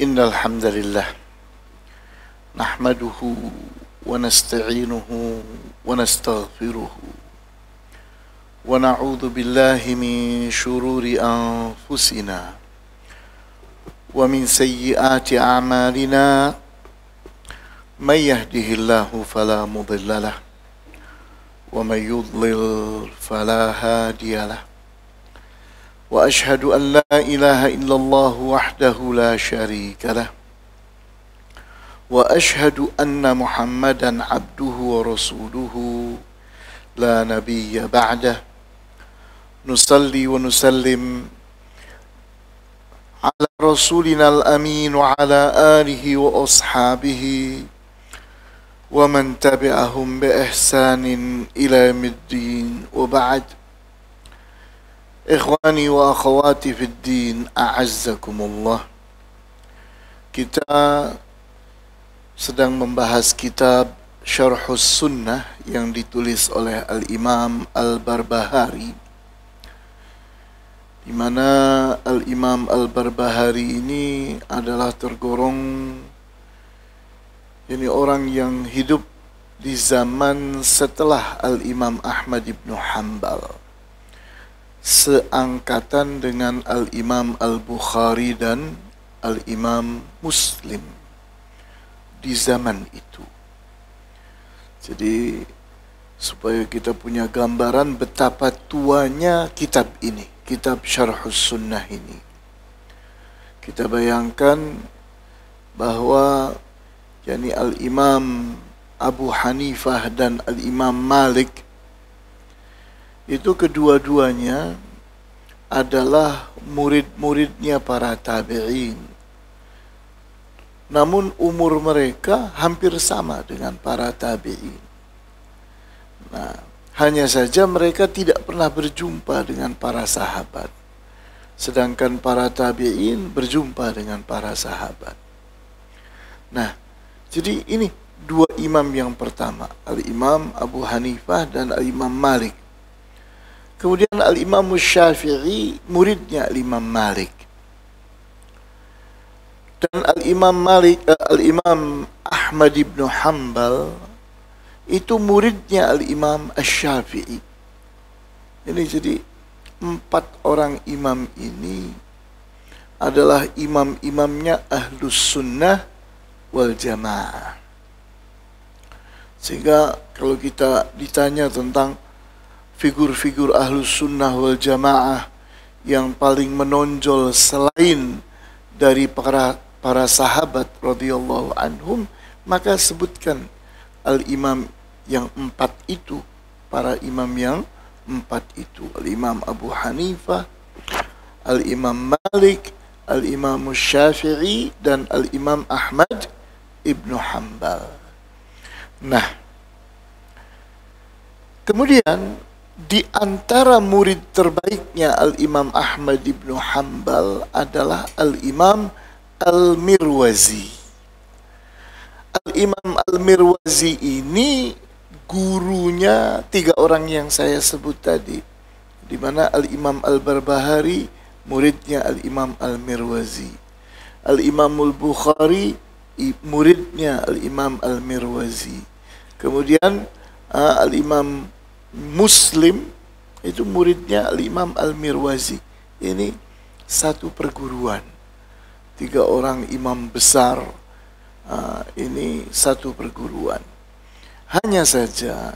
Innal hamdalillah nahmaduhu wa nasta'inuhu wa nastaghfiruhu wa na'udzu billahi min shururi anfusina wa min sayyiati a'malina may yahdihillahu fala mudilla lahu wa may yudlil fala hadiya lahu. وأشهد أن لا إله إلا الله وحده لا شريك له وأشهد أن محمدا عبده ورسوله لا نبي بعده نصلي ونسلم على رسولنا الأمين وعلى آله وأصحابه ومن تبعهم بإحسان إلى يوم الدين وبعد. Ikhwani wa akhwati fid din, a'azzakumullah. Kita sedang membahas kitab Syarhus Sunnah yang ditulis oleh Al-Imam Al-Barbahari, di mana Al-Imam Al-Barbahari ini adalah tergolong orang yang hidup di zaman setelah Al-Imam Ahmad ibn Hanbal, seangkatan dengan Al-Imam Al-Bukhari dan Al-Imam Muslim di zaman itu. Jadi supaya kita punya gambaran betapa tuanya kitab ini, kitab Syarhus Sunnah ini, kita bayangkan bahwa Al-Imam Abu Hanifah dan Al-Imam Malik itu kedua-duanya adalah murid-muridnya para tabi'in. Namun umur mereka hampir sama dengan para tabi'in. Nah, hanya saja mereka tidak pernah berjumpa dengan para sahabat, sedangkan para tabi'in berjumpa dengan para sahabat. Nah, jadi ini dua imam yang pertama, Al-Imam Abu Hanifah dan Al-Imam Malik. Kemudian Al-Imam Syafi'i muridnya Al-Imam Malik. Dan Al-Imam Ahmad ibn Hanbal itu muridnya Al-Imam Syafi'i. Ini jadi 4 orang imam ini adalah imam-imamnya Ahlus Sunnah wal Jamaah. Sehingga kalau kita ditanya tentang figur-figur Ahlus Sunnah wal Jamaah yang paling menonjol selain dari para sahabat radhiyallahu anhum, maka sebutkan al-imam yang 4 itu, para imam yang 4 itu, al-Imam Abu Hanifah, al-Imam Malik, al-Imam Syafi'i, dan al-Imam Ahmad ibn Hanbal. Nah, kemudian di antara murid terbaiknya Al-Imam Ahmad ibn Hanbal adalah Al-Imam Al-Mirwazi. Al-Imam Al-Mirwazi ini gurunya 3 orang yang saya sebut tadi, di mana Al-Imam Al-Barbahari muridnya Al-Imam Al-Mirwazi, Al-Imam Al-Bukhari muridnya Al-Imam Al-Mirwazi, kemudian Al-Imam Muslim itu muridnya Al-Imam Al-Mirwazi. Ini satu perguruan, 3 orang imam besar, ini satu perguruan. Hanya saja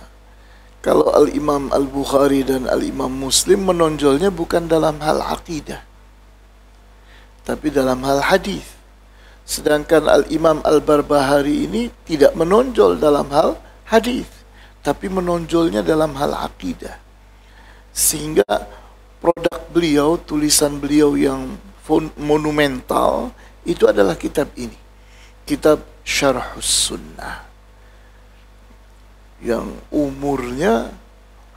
kalau Al-Imam Al-Bukhari dan Al-Imam Muslim menonjolnya bukan dalam hal akidah, tapi dalam hal hadis. Sedangkan Al-Imam Al-Barbahari ini tidak menonjol dalam hal hadis, tapi menonjolnya dalam hal akidah. Sehingga produk beliau, tulisan beliau yang monumental itu adalah kitab ini, kitab Syarhus Sunnah, yang umurnya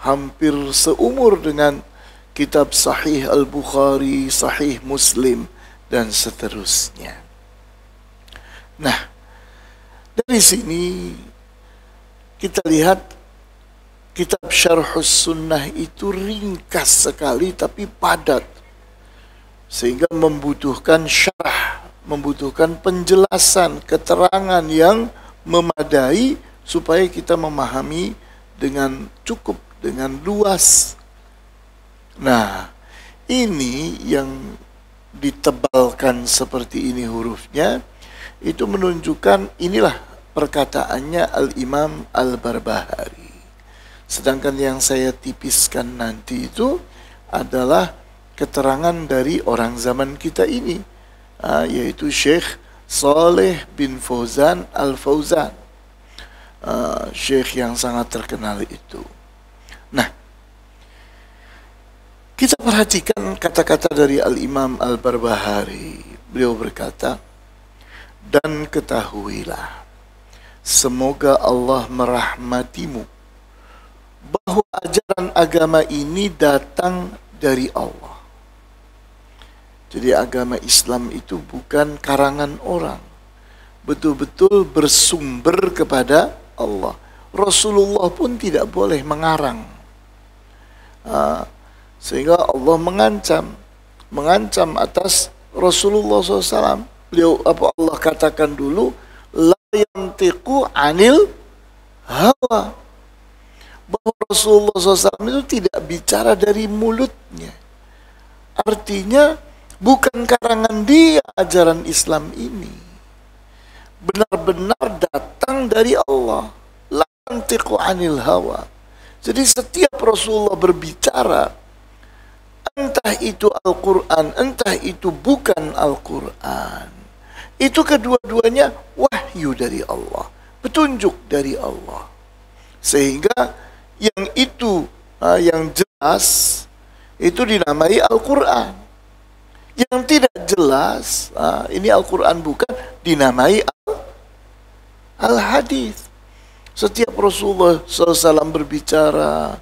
hampir seumur dengan kitab Sahih Al-Bukhari, Sahih Muslim, dan seterusnya. Nah, dari sini kita lihat kitab Syarhus Sunnah itu ringkas sekali tapi padat, sehingga membutuhkan syarah membutuhkan penjelasan, keterangan yang memadai supaya kita memahami dengan cukup, dengan luas. Nah, ini yang ditebalkan seperti ini hurufnya, itu menunjukkan inilah perkataannya Al-Imam Al-Barbahari. Sedangkan yang saya tipiskan nanti itu adalah keterangan dari orang zaman kita ini, yaitu Syekh Saleh bin Fauzan Al-Fauzan, Syekh yang sangat terkenal itu. Nah, kita perhatikan kata-kata dari Al-Imam Al-Barbahari. Beliau berkata, dan ketahuilah, semoga Allah merahmatimu, bahwa ajaran agama ini datang dari Allah. Jadi agama Islam itu bukan karangan orang, betul-betul bersumber kepada Allah. Rasulullah pun tidak boleh mengarang, sehingga Allah mengancam atas Rasulullah SAW. Beliau, apa Allah katakan dulu, la yantiqu anil hawa, bahwa Rasulullah SAW itu tidak bicara dari mulutnya. Artinya bukan karangan dia ajaran Islam ini, benar-benar datang dari Allah. La yantiqu anil hawa. Jadi setiap Rasulullah berbicara, entah itu Al-Quran, entah itu bukan Al-Quran, itu kedua-duanya wahyu dari Allah, petunjuk dari Allah. Sehingga yang itu, yang jelas, itu dinamai Al-Quran. Yang tidak jelas, ini Al-Quran bukan, dinamai Al-Hadis. Setiap Rasulullah SAW berbicara,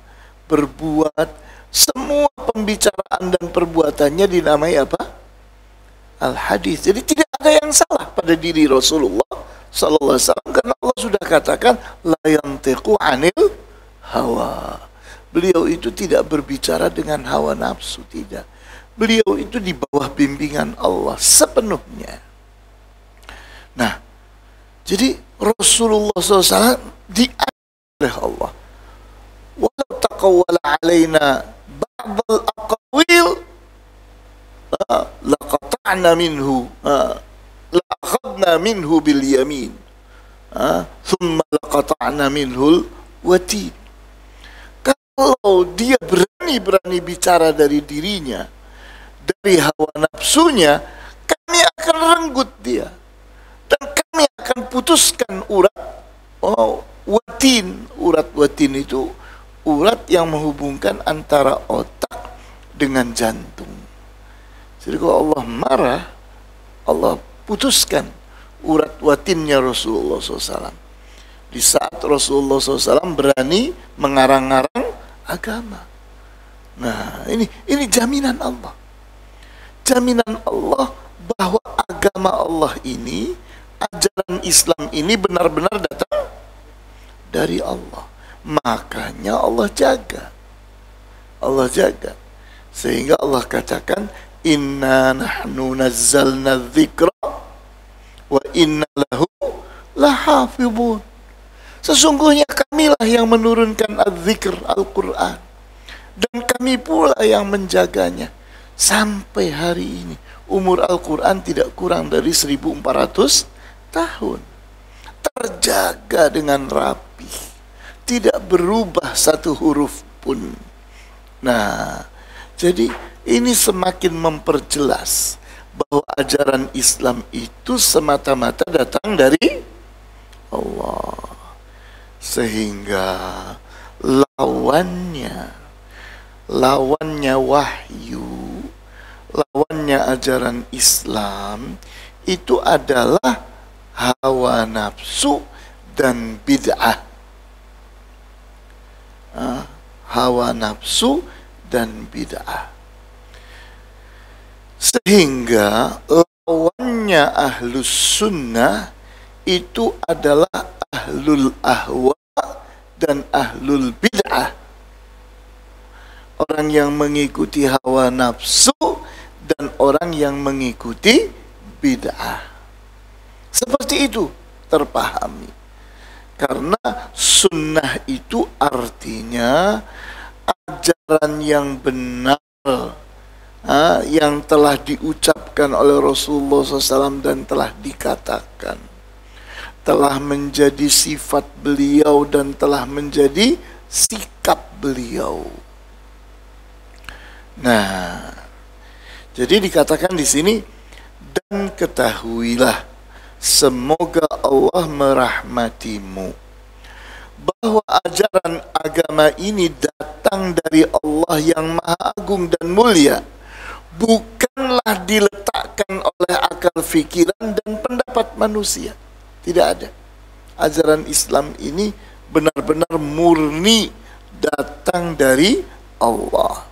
berbuat, semua pembicaraan dan perbuatannya dinamai apa? Al-Hadis. Jadi tidak ada yang salah pada diri Rasulullah SAW, karena Allah sudah katakan la yantiqu anil hawa. Beliau itu tidak berbicara dengan hawa nafsu, tidak. Beliau itu di bawah bimbingan Allah sepenuhnya. Nah, jadi Rasulullah SAW diajar oleh Allah. Walau taqawwala alaina ba'dal aqawil laqata'na minhu la'akhadna minhu bil yamin thumma laqata'na minhul watin. Kalau dia berani bicara dari dirinya, dari hawa nafsunya, kami akan renggut dia, dan kami akan putuskan urat watin. Urat watin itu urat yang menghubungkan antara otak dengan jantung. Jadi kalau Allah marah, Allah putuskan urat watinnya Rasulullah SAW. Di saat Rasulullah SAW berani mengarang-arang agama. Nah, ini jaminan Allah. Jaminan Allah bahwa agama Allah ini, ajaran Islam ini benar-benar datang dari Allah. Makanya Allah jaga. Allah jaga. Sehingga Allah katakan, inna nahnu nazzalna dzikra wa inna lahu lahafizun. Sesungguhnya kamilah yang menurunkan az-zikr, Al-Quran, dan kami pula yang menjaganya. Sampai hari ini umur Al-Quran tidak kurang dari 1400 tahun, terjaga dengan rapi, tidak berubah satu huruf pun. Nah, jadi ini semakin memperjelas bahwa ajaran Islam itu semata-mata datang dari Allah. Sehingga lawannya wahyu, lawannya ajaran Islam itu adalah hawa nafsu dan bid'ah. Hawa nafsu dan bid'ah. Sehingga lawannya ahlus sunnah itu adalah ahlul ahwa dan ahlul bid'ah. Orang yang mengikuti hawa nafsu dan orang yang mengikuti bid'ah. Seperti itu terpahami. Karena sunnah itu artinya ajaran yang benar, yang telah diucapkan oleh Rasulullah SAW dan telah dikatakan, telah menjadi sifat beliau dan telah menjadi sikap beliau. Nah, jadi dikatakan di sini, dan ketahuilah, semoga Allah merahmatimu, bahwa ajaran agama ini datang dari Allah yang Maha Agung dan Mulia, bukanlah diletakkan oleh akal fikiran dan pendapat manusia. Tidak ada. Ajaran Islam ini benar-benar murni datang dari Allah.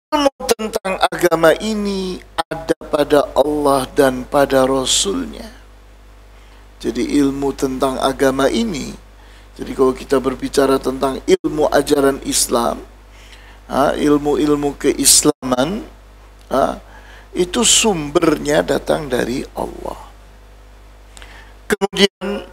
Ilmu tentang agama ini ada pada Allah dan pada Rasulnya. Jadi ilmu tentang agama ini, jadi kalau kita berbicara tentang ilmu ajaran Islam, ilmu-ilmu keislaman, itu sumbernya datang dari Allah. Kemudian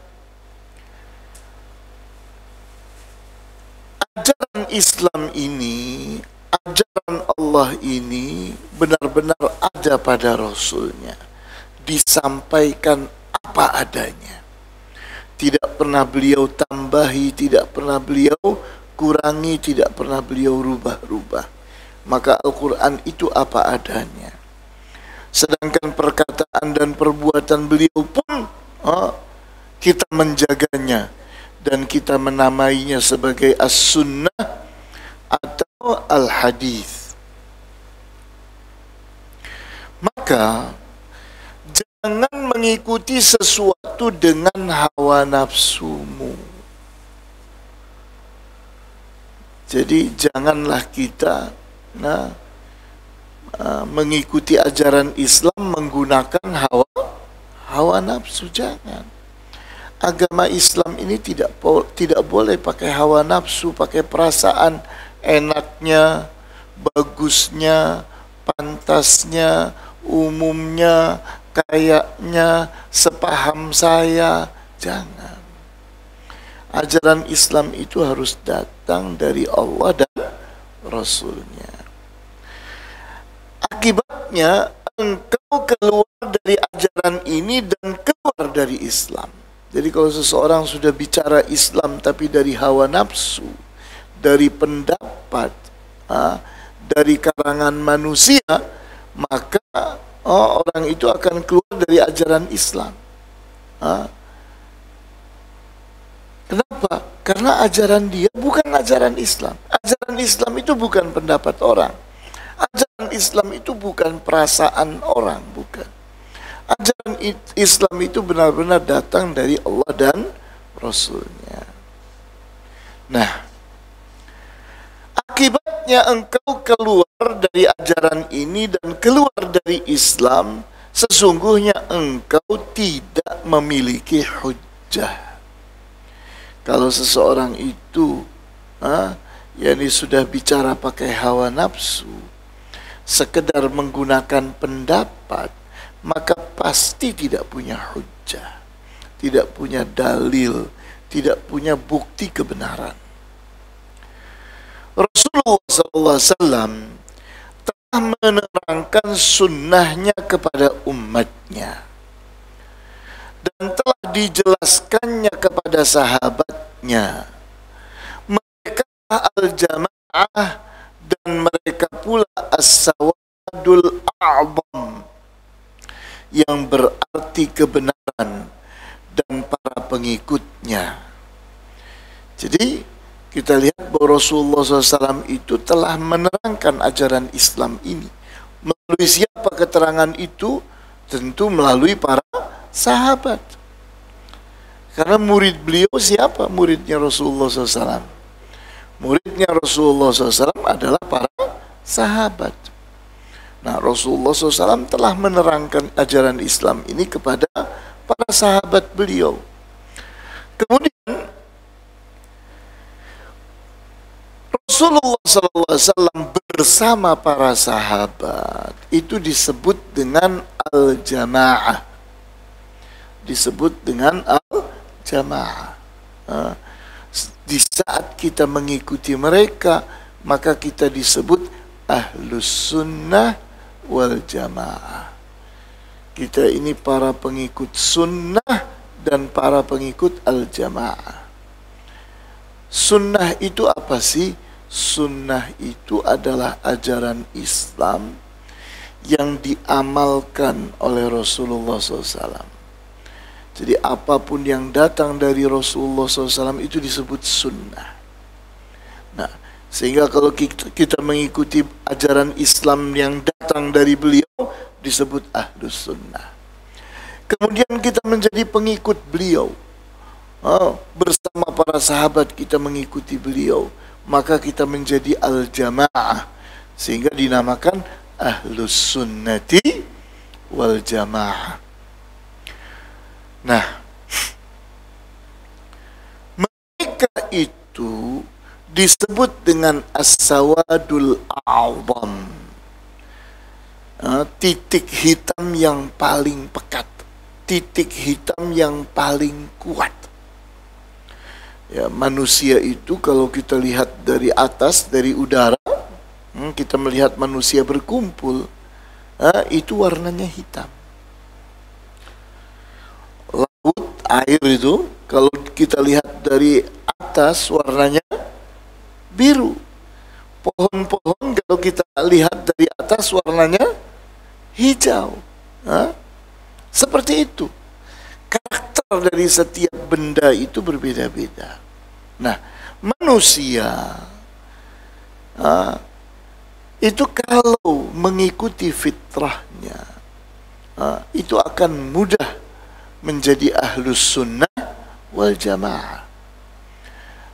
ajaran Islam ini, ajaran Allah ini benar-benar ada pada Rasulnya, disampaikan apa adanya. Tidak pernah beliau tambahi, tidak pernah beliau kurangi, tidak pernah beliau rubah-rubah. Maka Al-Quran itu apa adanya. Sedangkan perkataan dan perbuatan beliau pun kita menjaganya dan kita menamainya sebagai as-sunnah atau al-hadis. Maka jangan mengikuti sesuatu dengan hawa nafsumu. Jadi janganlah kita mengikuti ajaran Islam menggunakan hawa nafsu. Jangan. Agama Islam ini tidak boleh pakai hawa nafsu, pakai perasaan enaknya, bagusnya, pantasnya, umumnya, kayaknya, sepaham saya. Jangan. Ajaran Islam itu harus datang dari Allah dan Rasulnya. Akibatnya engkau keluar dari ajaran ini dan keluar dari Islam. Jadi kalau seseorang sudah bicara Islam tapi dari hawa nafsu, dari pendapat, dari karangan manusia, maka orang itu akan keluar dari ajaran Islam. Kenapa? Karena ajaran dia bukan ajaran Islam. Ajaran Islam itu bukan pendapat orang. Ajaran Islam itu bukan perasaan orang, bukan. Ajaran Islam itu benar-benar datang dari Allah dan Rasulnya. Nah, akibatnya engkau keluar dari ajaran ini dan keluar dari Islam, sesungguhnya engkau tidak memiliki hujjah. Kalau seseorang itu yakni sudah bicara pakai hawa nafsu, sekedar menggunakan pendapat, maka pasti tidak punya hujjah, tidak punya dalil, tidak punya bukti kebenaran. Rasulullah SAW telah menerangkan sunnahnya kepada umatnya dan telah dijelaskannya kepada sahabatnya. Mereka al-jamaah dan mereka pula as-sawadul a'zam, yang berarti kebenaran, dan para pengikutnya. Jadi kita lihat bahwa Rasulullah SAW itu telah menerangkan ajaran Islam ini. Melalui siapa keterangan itu? Tentu melalui para sahabat. Karena murid beliau siapa? Muridnya Rasulullah SAW. Muridnya Rasulullah SAW adalah para sahabat. Nah, Rasulullah SAW telah menerangkan ajaran Islam ini kepada para sahabat beliau. Kemudian Rasulullah SAW bersama para sahabat itu disebut dengan al-jamaah. Disebut dengan al-jamaah. Di saat kita mengikuti mereka, maka kita disebut ahlus sunnah wal jamaah. Kita ini para pengikut sunnah dan para pengikut al-jamaah. Sunnah itu apa sih? Sunnah itu adalah ajaran Islam yang diamalkan oleh Rasulullah SAW. Jadi apapun yang datang dari Rasulullah SAW itu disebut sunnah. Nah, sehingga kalau kita mengikuti ajaran Islam yang datang dari beliau, disebut ahlus sunnah. Kemudian kita menjadi pengikut beliau. Bersama para sahabat kita mengikuti beliau, maka kita menjadi al-jamaah, sehingga dinamakan ahlus sunnati wal jamaah. Nah, mereka itu disebut dengan as-sawadul a'zam, titik hitam yang paling pekat, titik hitam yang paling kuat. Ya, manusia itu kalau kita lihat dari atas, dari udara, kita melihat manusia berkumpul, itu warnanya hitam. Laut, air itu, kalau kita lihat dari atas, warnanya biru. Pohon-pohon kalau kita lihat dari atas, warnanya hijau. Seperti itu. Karakter dari setiap benda itu berbeda-beda. Nah, manusia itu kalau mengikuti fitrahnya, itu akan mudah menjadi ahlus sunnah wal jamaah.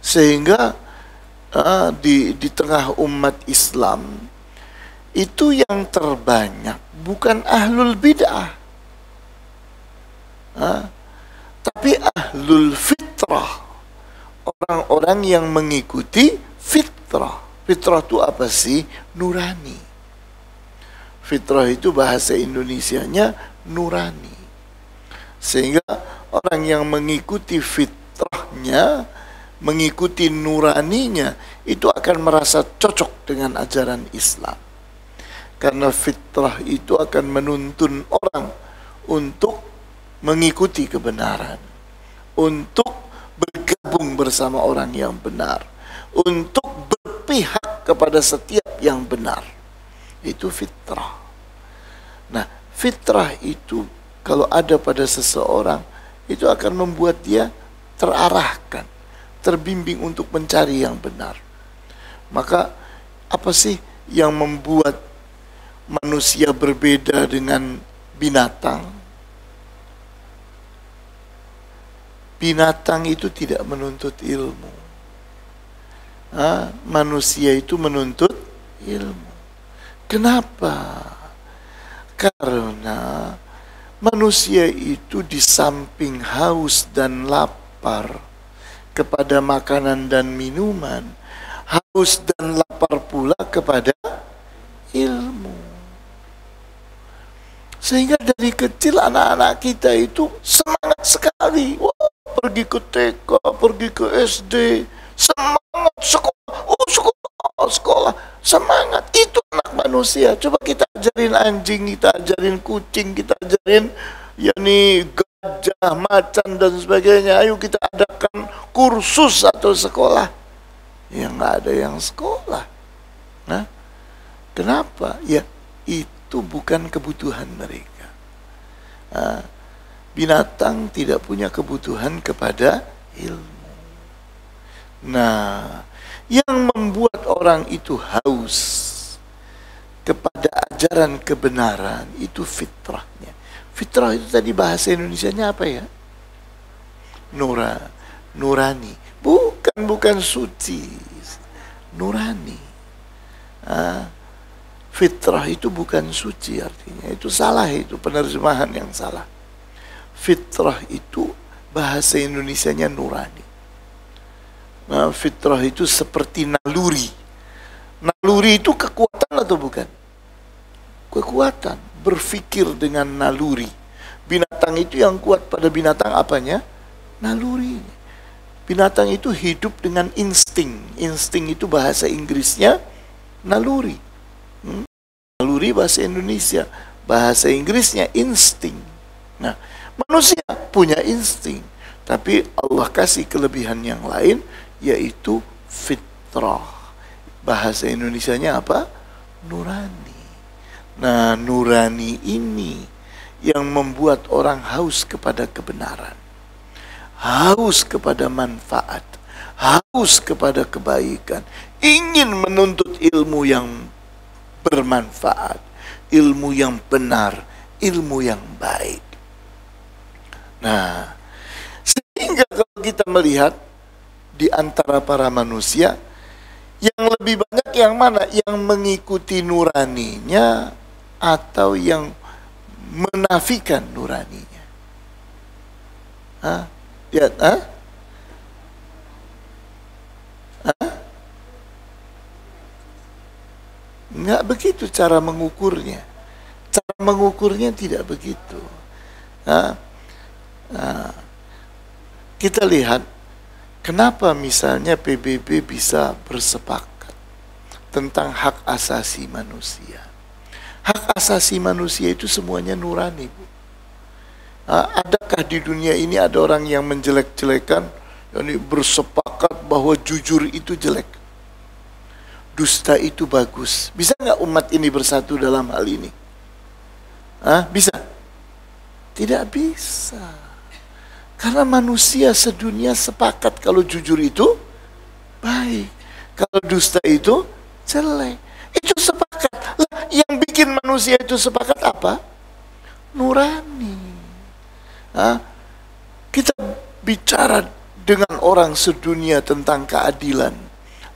Sehingga di tengah umat Islam itu yang terbanyak bukan ahlul bid'ah, tapi ahlul fitrah, orang-orang yang mengikuti fitrah. Fitrah itu apa sih? Nurani. Fitrah itu bahasa Indonesianya nurani. Sehingga orang yang mengikuti fitrahnya, mengikuti nuraninya, itu akan merasa cocok dengan ajaran Islam. Karena fitrah itu akan menuntun orang untuk mengikuti kebenaran, untuk bergabung bersama orang yang benar, untuk berpihak kepada setiap yang benar. Itu fitrah. Nah, fitrah itu kalau ada pada seseorang, itu akan membuat dia terarahkan, terbimbing untuk mencari yang benar. Maka apa sih yang membuat manusia berbeda dengan binatang? Binatang itu tidak menuntut ilmu. Manusia itu menuntut ilmu. Kenapa? Karena manusia itu di samping haus dan lapar kepada makanan dan minuman, haus dan lapar pula kepada ilmu. Sehingga dari kecil anak-anak kita itu semangat sekali. Pergi ke TK, pergi ke SD, semangat sekolah, sekolah, semangat. Itu anak manusia. Coba kita ajarin anjing, kita ajarin kucing, kita ajarin gajah, macan dan sebagainya. Ayo kita adakan kursus atau sekolah. Ya nggak ada yang sekolah. Nah, kenapa? Ya itu bukan kebutuhan mereka. Binatang tidak punya kebutuhan kepada ilmu. Nah, yang membuat orang itu haus kepada ajaran kebenaran itu fitrahnya. Fitrah itu tadi bahasa Indonesianya apa ya? Nurani. Bukan suci. Nurani. Fitrah itu bukan suci artinya. Itu salah, itu penerjemahan yang salah. Fitrah itu bahasa Indonesianya nurani. Fitrah itu seperti naluri. Naluri itu kekuatan atau bukan? Kekuatan. Berpikir dengan naluri. Binatang itu yang kuat pada binatang apanya? Naluri. Binatang itu hidup dengan insting. Insting itu bahasa Inggrisnya naluri. Naluri bahasa Indonesia. Bahasa Inggrisnya insting. Nah, manusia punya insting. Tapi Allah kasih kelebihan yang lain, yaitu fitrah. Bahasa Indonesianya apa? Nurani. Nah, nurani ini yang membuat orang haus kepada kebenaran, haus kepada manfaat, haus kepada kebaikan, ingin menuntut ilmu yang bermanfaat, ilmu yang benar, ilmu yang baik. Nah, sehingga kalau kita melihat di antara para manusia, yang lebih banyak yang mana? Yang mengikuti nuraninya atau yang menafikan nuraninya? Lihat, Nggak begitu cara mengukurnya. Cara mengukurnya tidak begitu. Kita lihat kenapa misalnya PBB bisa bersepakat tentang hak asasi manusia. Hak asasi manusia itu semuanya nurani, Bu. Adakah di dunia ini ada orang yang menjelek-jelekan, yakni bersepakat bahwa jujur itu jelek, dusta itu bagus? Bisa nggak umat ini bersatu dalam hal ini? Bisa? Tidak bisa. Karena manusia sedunia sepakat kalau jujur itu baik, kalau dusta itu jelek. Itu sepakat. Lah, yang bikin manusia itu sepakat apa? Nurani. Kita bicara dengan orang sedunia tentang keadilan.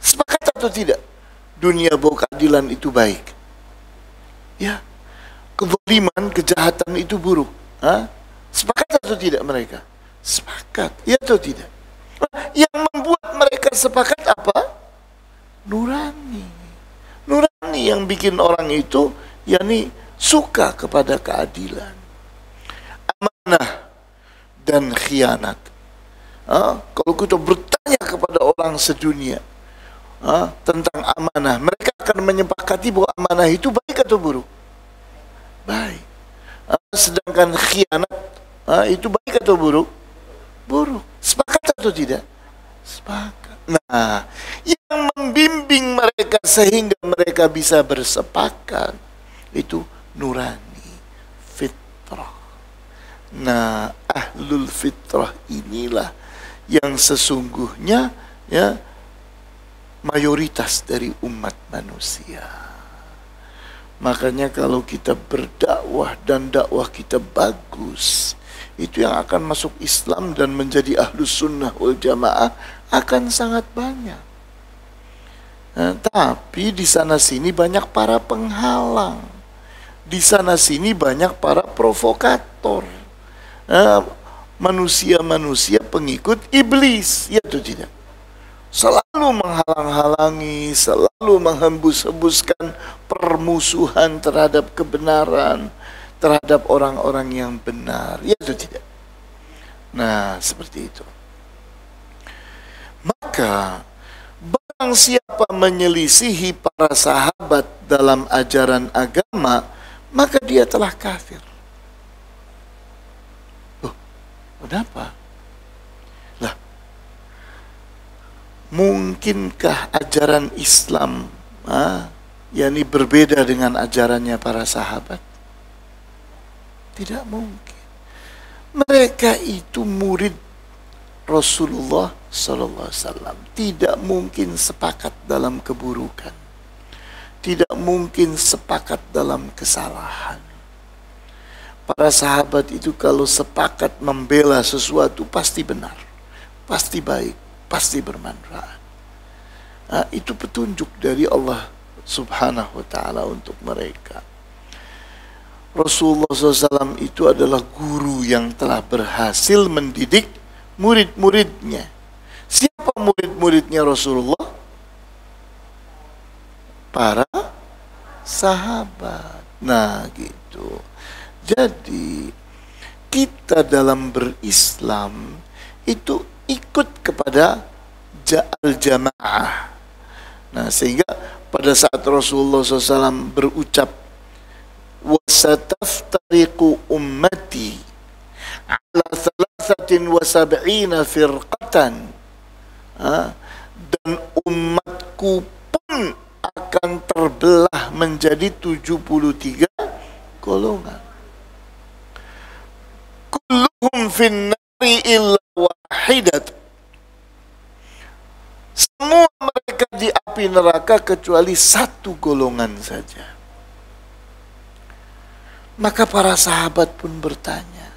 Sepakat atau tidak? Dunia bahwa keadilan itu baik. Ya. Kezaliman, kejahatan itu buruk. Sepakat atau tidak mereka? Sepakat. Ya atau tidak? Yang membuat mereka sepakat apa? Nurani. Nurani yang bikin orang itu yakni suka kepada keadilan. Amanah dan khianat. Kalau kita bertanya kepada orang sedunia tentang amanah, mereka akan menyepakati bahwa amanah itu baik atau buruk? Baik. Sedangkan khianat itu baik atau buruk? Buruk. Sepakat atau tidak? Sepakat. Nah, yang membimbing mereka sehingga mereka bisa bersepakat itu nurani, fitrah. Nah, ahlul fitrah inilah yang sesungguhnya ya mayoritas dari umat manusia. Makanya kalau kita berdakwah dan dakwah kita bagus, itu yang akan masuk Islam dan menjadi ahlus sunnah wal jamaah akan sangat banyak. Tapi di sana sini banyak para penghalang, di sana sini banyak para provokator, manusia-manusia pengikut iblis, ya atau tidak? Selalu menghalang-halangi, selalu menghembus-hembuskan permusuhan terhadap kebenaran, terhadap orang-orang yang benar, ya atau tidak? Nah, seperti itu. Maka barang siapa menyelisihi para sahabat dalam ajaran agama, maka dia telah kafir. Kenapa? Lah, mungkinkah ajaran Islam yakni berbeda dengan ajarannya para sahabat? Tidak mungkin. Mereka itu murid Rasulullah Sallallahu Alaihi Wasallam, tidak mungkin sepakat dalam keburukan, tidak mungkin sepakat dalam kesalahan. Para sahabat itu kalau sepakat membela sesuatu pasti benar, pasti baik, pasti bermanfaat. Itu petunjuk dari Allah Subhanahu wa Ta'ala untuk mereka. Rasulullah SAW itu adalah guru yang telah berhasil mendidik murid-muridnya. Siapa murid-muridnya Rasulullah? para sahabat. Nah, gitu. Jadi kita dalam berislam itu ikut kepada al-jamaah. Nah, sehingga pada saat Rasulullah SAW berucap wasataftariqu ummati ala 73 firqatan, dan umatku pun akan terbelah menjadi 73 golongan. Kulluhum finnari illa wahidat. Semua mereka di api neraka kecuali satu golongan saja. Maka para sahabat pun bertanya,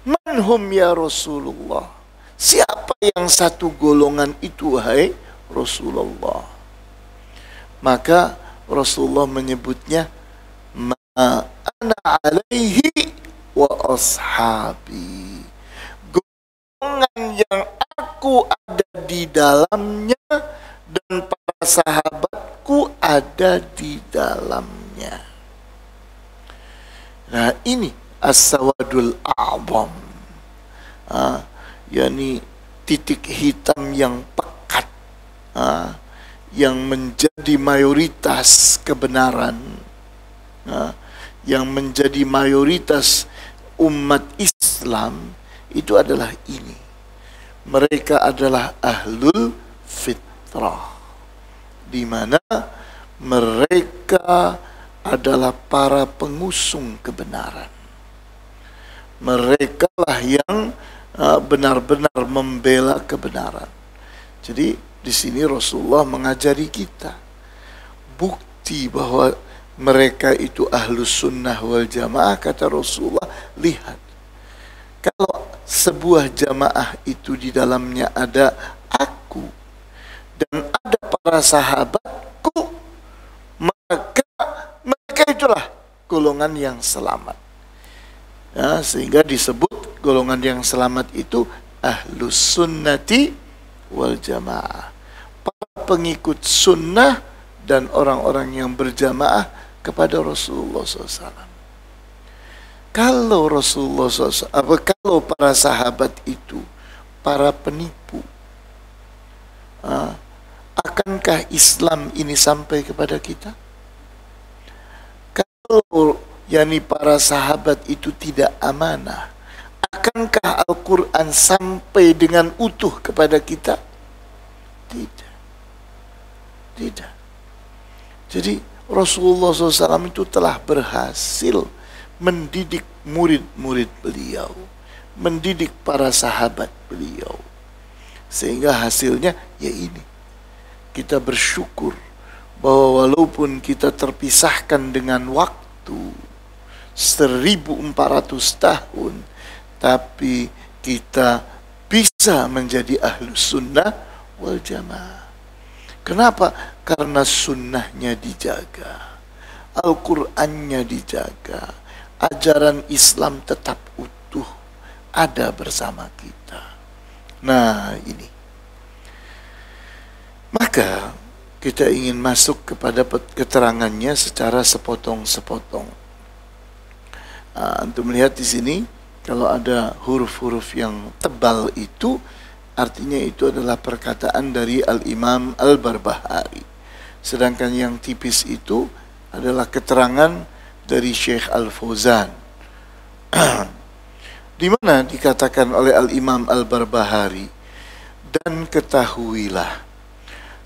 "Man ya Rasulullah?" Siapa yang satu golongan itu, hai Rasulullah? Maka Rasulullah menyebutnya, "Ma ana alaihi wa ashabi." Golongan yang aku ada di dalamnya dan para sahabatku ada di dalamnya. Nah, ini as-sawadul a'zam, yakni titik hitam yang pekat, yang menjadi mayoritas kebenaran, yang menjadi mayoritas umat Islam, itu adalah ini. Mereka adalah ahlul fitrah, di mana mereka adalah para pengusung kebenaran. Mereka lah yang benar-benar membela kebenaran. Jadi di sini Rasulullah mengajari kita bukti bahwa mereka itu ahlus sunnah wal jamaah. Kata Rasulullah, lihat, kalau sebuah jamaah itu di dalamnya ada aku dan ada para sahabatku, maka mereka itulah golongan yang selamat. Ya, sehingga disebut golongan yang selamat itu ahlus sunnati wal jamaah, para pengikut sunnah dan orang-orang yang berjamaah kepada Rasulullah SAW. Kalau Rasulullah SAW, kalau para sahabat itu para penipu, akankah Islam ini sampai kepada kita? Kalau yakni para sahabat itu tidak amanah, akankah Al-Quran sampai dengan utuh kepada kita? Tidak. Tidak. Jadi Rasulullah SAW itu telah berhasil mendidik murid-murid beliau, mendidik para sahabat beliau, sehingga hasilnya ya ini. Kita bersyukur bahwa walaupun kita terpisahkan dengan waktu 1400 tahun, tapi kita bisa menjadi ahlus sunnah wal jamaah. Kenapa? Karena sunnahnya dijaga, Al-Qur'annya dijaga, ajaran Islam tetap utuh ada bersama kita. Nah, ini. Maka kita ingin masuk kepada keterangannya secara sepotong-sepotong. Untuk melihat di sini, kalau ada huruf-huruf yang tebal itu, artinya itu adalah perkataan dari Al-Imam Al-Barbahari. Sedangkan yang tipis itu adalah keterangan dari Syekh Al-Fauzan. Di mana dikatakan oleh Al-Imam Al-Barbahari, dan ketahuilah,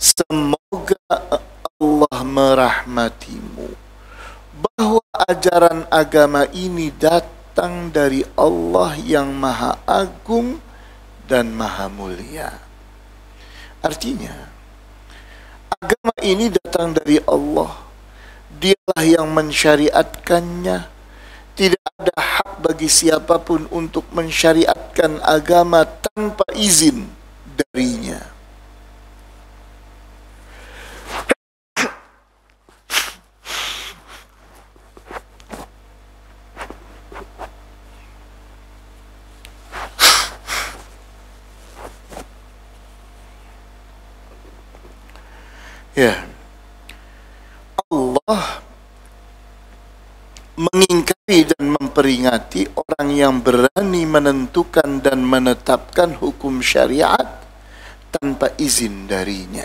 semoga Allah merahmatimu, bahwa ajaran agama ini datang dari Allah yang Maha Agung dan Maha Mulia. Artinya, agama ini datang dari Allah. Dialah yang mensyariatkannya. Tidak ada hak bagi siapapun untuk mensyariatkan agama tanpa izin darinya. Ya, mengingkari dan memperingati orang yang berani menentukan dan menetapkan hukum syariat tanpa izin darinya.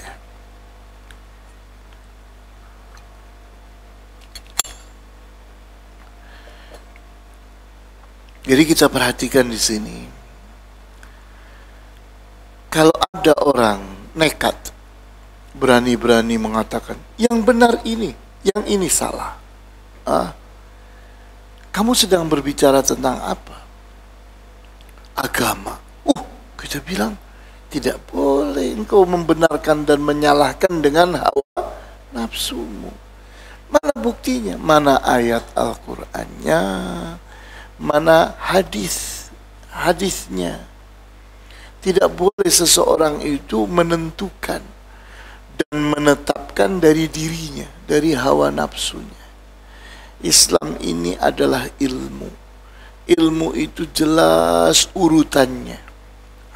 Jadi kita perhatikan di sini, kalau ada orang nekat, berani-berani mengatakan yang benar ini, yang ini salah. Kamu sedang berbicara tentang apa? Agama. Kita bilang tidak boleh engkau membenarkan dan menyalahkan dengan hawa nafsumu. Mana buktinya? Mana ayat Al-Qur'annya? Mana hadisnya? Tidak boleh seseorang itu menentukan dan menetapkan dari dirinya, dari hawa nafsunya. Islam ini adalah ilmu. Ilmu itu jelas urutannya.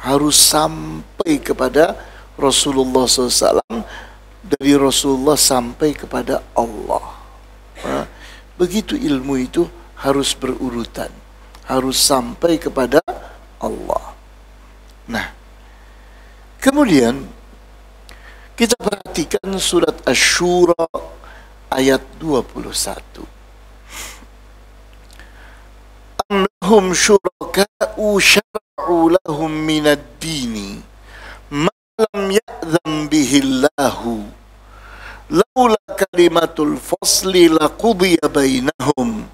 Harus sampai kepada Rasulullah SAW, dari Rasulullah sampai kepada Allah. Begitu ilmu itu harus berurutan, harus sampai kepada Allah. Nah, kemudian kita perhatikan surat Asy-Syura ayat 21. Am lahum syuraka'u syara'u lahum minad dini ma lam ya'zam bihillahu laula kalimatul fasli laqudiya bainahum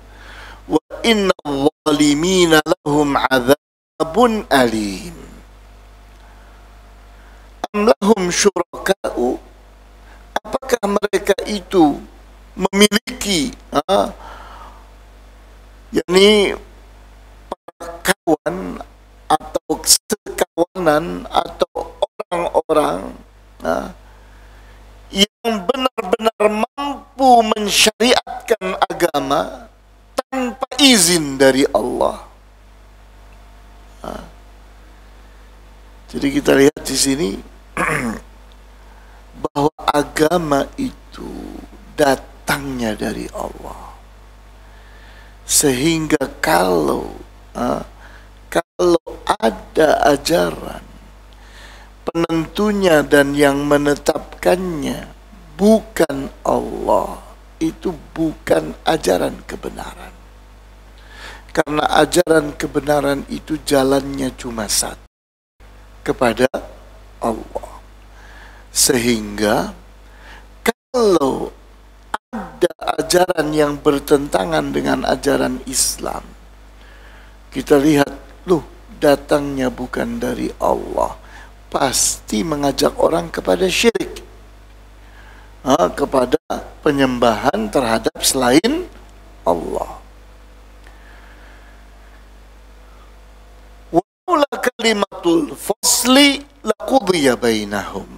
wa innal zalimina lahum 'adzabun alim. Am lahum syuraka'u, apakah mereka itu memiliki yakni kawan atau sekawanan atau orang-orang yang benar-benar mampu mensyariatkan agama tanpa izin dari Allah. Jadi kita lihat di sini bahwa agama itu datangnya dari Allah. Sehingga kalau ada ajaran, penentunya dan yang menetapkannya bukan Allah, itu bukan ajaran kebenaran. Karena ajaran kebenaran itu jalannya cuma satu, kepada Allah. Sehingga kalau ada ajaran yang bertentangan dengan ajaran Islam, kita lihat, datangnya bukan dari Allah, pasti mengajak orang kepada syirik, kepada penyembahan terhadap selain Allah. Walaula kalimatul fasli laqudiya bainahum.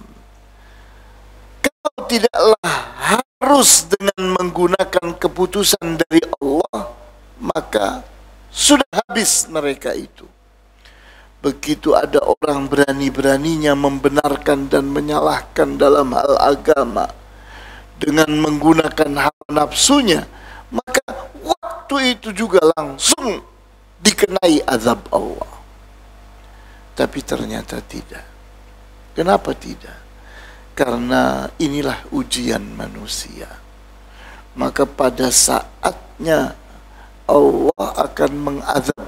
Kalau tidaklah harus dengan menggunakan keputusan dari Allah, maka sudah habis mereka itu. Begitu ada orang berani-beraninya membenarkan dan menyalahkan dalam hal agama dengan menggunakan hawa nafsunya, maka waktu itu juga langsung dikenai azab Allah. Tapi ternyata tidak. Kenapa tidak? Karena inilah ujian manusia. Maka pada saatnya Allah akan mengazab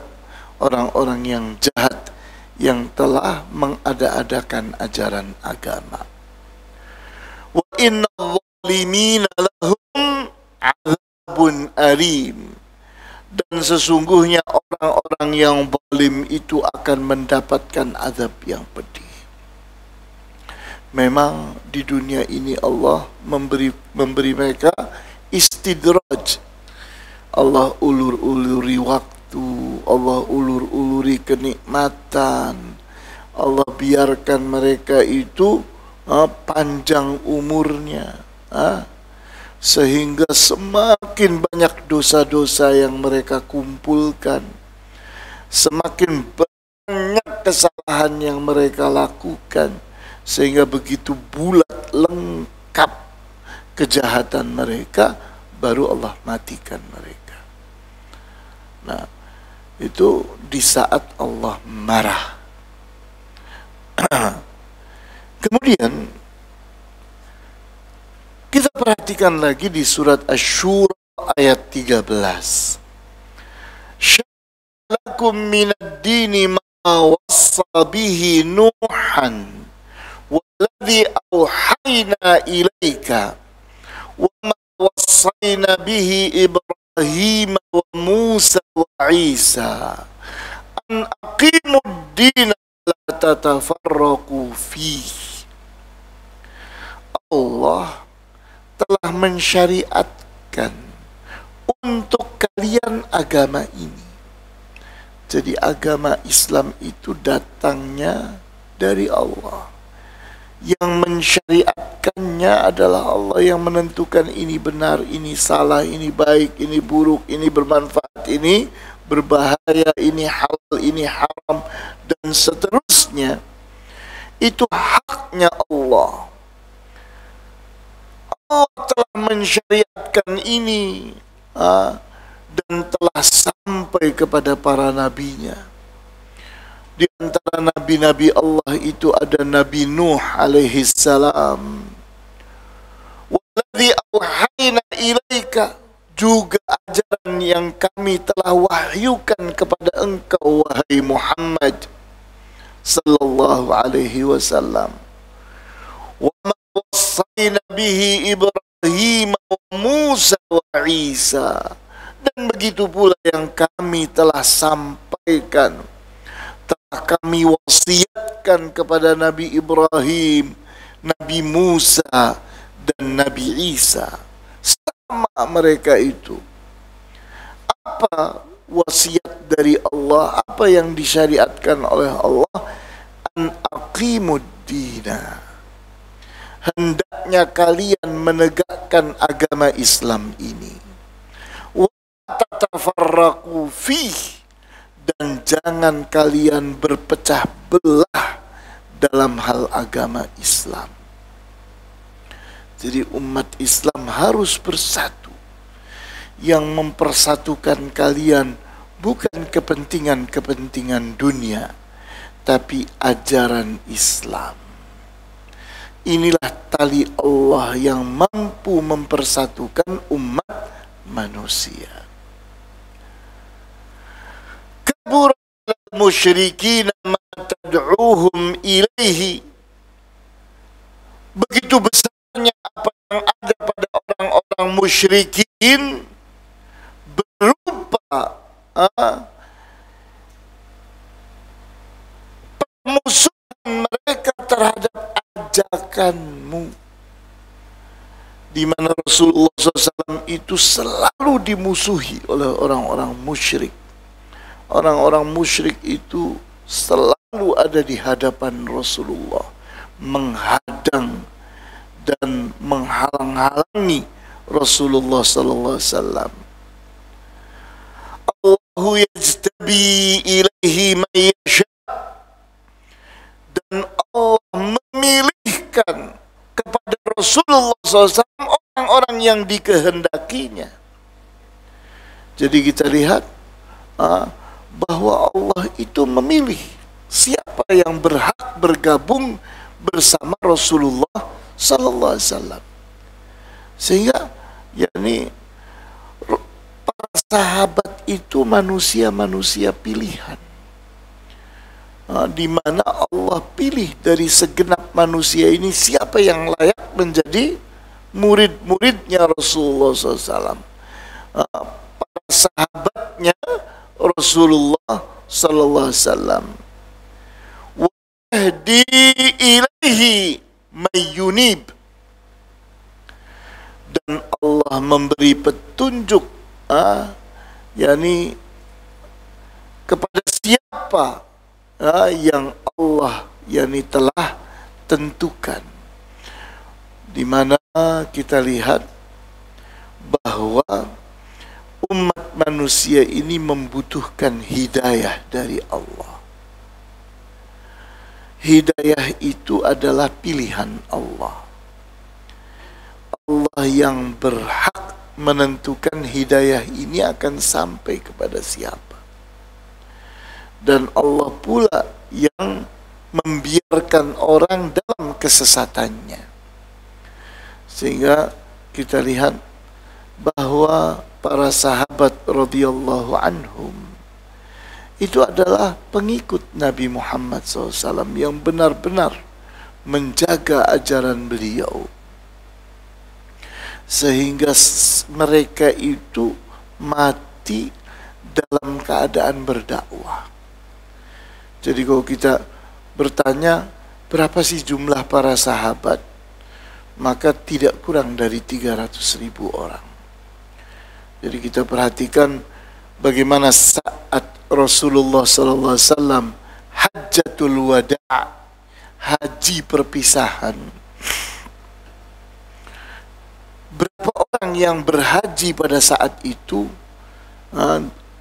orang-orang yang jahat yang telah mengada-adakan ajaran agama. Wa innal zalimina lahum 'adzabun alim. Dan sesungguhnya orang-orang yang zalim itu akan mendapatkan azab yang pedih. Memang di dunia ini Allah memberi mereka istidraj. Allah ulur-uluri waktu, Allah ulur-uluri kenikmatan, Allah biarkan mereka itu panjang umurnya, sehingga semakin banyak dosa-dosa yang mereka kumpulkan, semakin banyak kesalahan yang mereka lakukan, sehingga begitu bulat lengkap kejahatan mereka, baru Allah matikan mereka. Nah, itu di saat Allah marah. Kemudian kita perhatikan lagi di surat Asy-Syura ayat 13. Syalakum minad dini ma wassa bihi Nuhan walladzi auhayna ilaika wa ma wassayna bihi Ibrahim wa Musa wa Isa an aqimud dina la tatafarraqu fihi. Allah telah mensyariatkan untuk kalian agama ini. Jadi agama Islam itu datangnya dari Allah. Yang mensyariatkannya adalah Allah, yang menentukan ini benar, ini salah, ini baik, ini buruk, ini bermanfaat, ini berbahaya, ini halal, ini haram, dan seterusnya. Itu haknya Allah. Allah telah mensyariatkan ini dan telah sampai kepada para nabinya. Di antara nabi-nabi Allah itu ada Nabi Nuh alaihi salam. Walladzi auhayna ilaika, juga ajaran yang kami telah wahyukan kepada engkau wahai Muhammad sallallahu alaihi wasallam. Wa ma wassayna bihi Ibrahim wa Musa wa Isa, dan begitu pula yang kami telah sampaikan, telah kami wasiatkan kepada Nabi Ibrahim, Nabi Musa, dan Nabi Isa. Sama mereka itu. Apa wasiat dari Allah? Apa yang disyariatkan oleh Allah? An aqimud dina. Hendaknya kalian menegakkan agama Islam ini. Wa tatafarraqu fihi, dan jangan kalian berpecah belah dalam hal agama Islam. Jadi umat Islam harus bersatu. Yang mempersatukan kalian bukan kepentingan-kepentingan dunia, tapi ajaran Islam. Inilah tali Allah yang mampu mempersatukan umat manusia. Kabura al-musyrikin ma tad'uuhum ilaihi. Begitu besarnya apa yang ada pada orang-orang musyrikin berupa permusuhan mereka terhadap ajakanmu, di mana Rasulullah SAW itu selalu dimusuhi oleh orang-orang musyrik. Orang-orang musyrik itu selalu ada di hadapan Rasulullah, menghadang dan menghalang-halangi Rasulullah SAW. Allahu yajtabi ilaihi man yasha, dan Allah memilihkan kepada Rasulullah SAW orang-orang yang dikehendakinya. Jadi kita lihat bahwa Allah itu memilih siapa yang berhak bergabung bersama Rasulullah sallallahu alaihi wasallam. Sehingga para sahabat itu manusia-manusia pilihan, di mana Allah pilih dari segenap manusia ini siapa yang layak menjadi murid-muridnya Rasulullah SAW. Para sahabatnya Rasulullah sallallahu alaihi wasallam. Wahdi ilaihi mayyunib, dan Allah memberi petunjuk kepada siapa yang Allah telah tentukan. Di mana kita lihat bahwa umat manusia ini membutuhkan hidayah dari Allah. Hidayah itu adalah pilihan Allah. Allah yang berhak menentukan hidayah ini akan sampai kepada siapa. Dan Allah pula yang membiarkan orang dalam kesesatannya. Sehingga kita lihat bahwa para sahabat radhiyallahu anhum itu adalah pengikut Nabi Muhammad SAW yang benar-benar menjaga ajaran beliau, sehingga mereka itu mati dalam keadaan berdakwah. Jadi kalau kita bertanya berapa sih jumlah para sahabat, maka tidak kurang dari 300.000 orang. Jadi kita perhatikan bagaimana saat Rasulullah SAW Hajjatul Wada', haji perpisahan, berapa orang yang berhaji pada saat itu?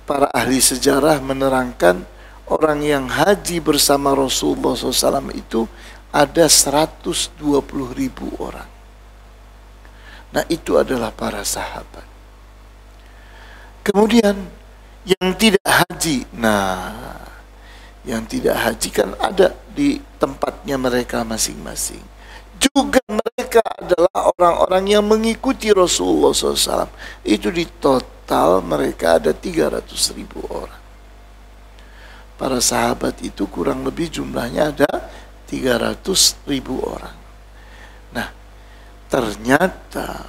Para ahli sejarah menerangkan orang yang haji bersama Rasulullah SAW itu ada 120.000 orang. Nah, itu adalah para sahabat. Kemudian yang tidak haji, nah yang tidak haji kan ada di tempatnya mereka masing-masing. Juga mereka adalah orang-orang yang mengikuti Rasulullah SAW. Itu di total mereka ada 300.000 orang. Para sahabat itu kurang lebih jumlahnya ada 300.000 orang. Nah, ternyata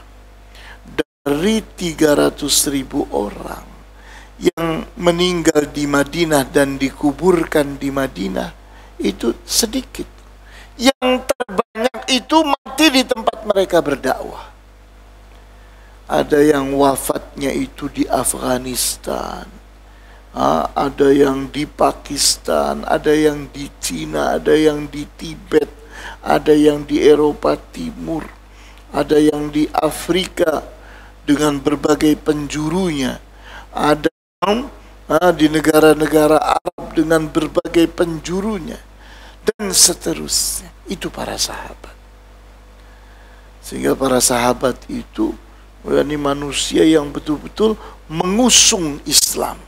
dari 300.000 orang yang meninggal di Madinah dan dikuburkan di Madinah itu sedikit. Yang terbanyak itu mati di tempat mereka berdakwah. Ada yang wafatnya itu di Afghanistan, ada yang di Pakistan, ada yang di Cina, ada yang di Tibet, ada yang di Eropa Timur, ada yang di Afrika dengan berbagai penjurunya, ada yang di negara-negara Arab dengan berbagai penjurunya, dan seterusnya. Itu para sahabat. Sehingga para sahabat itu ini manusia yang betul-betul mengusung Islam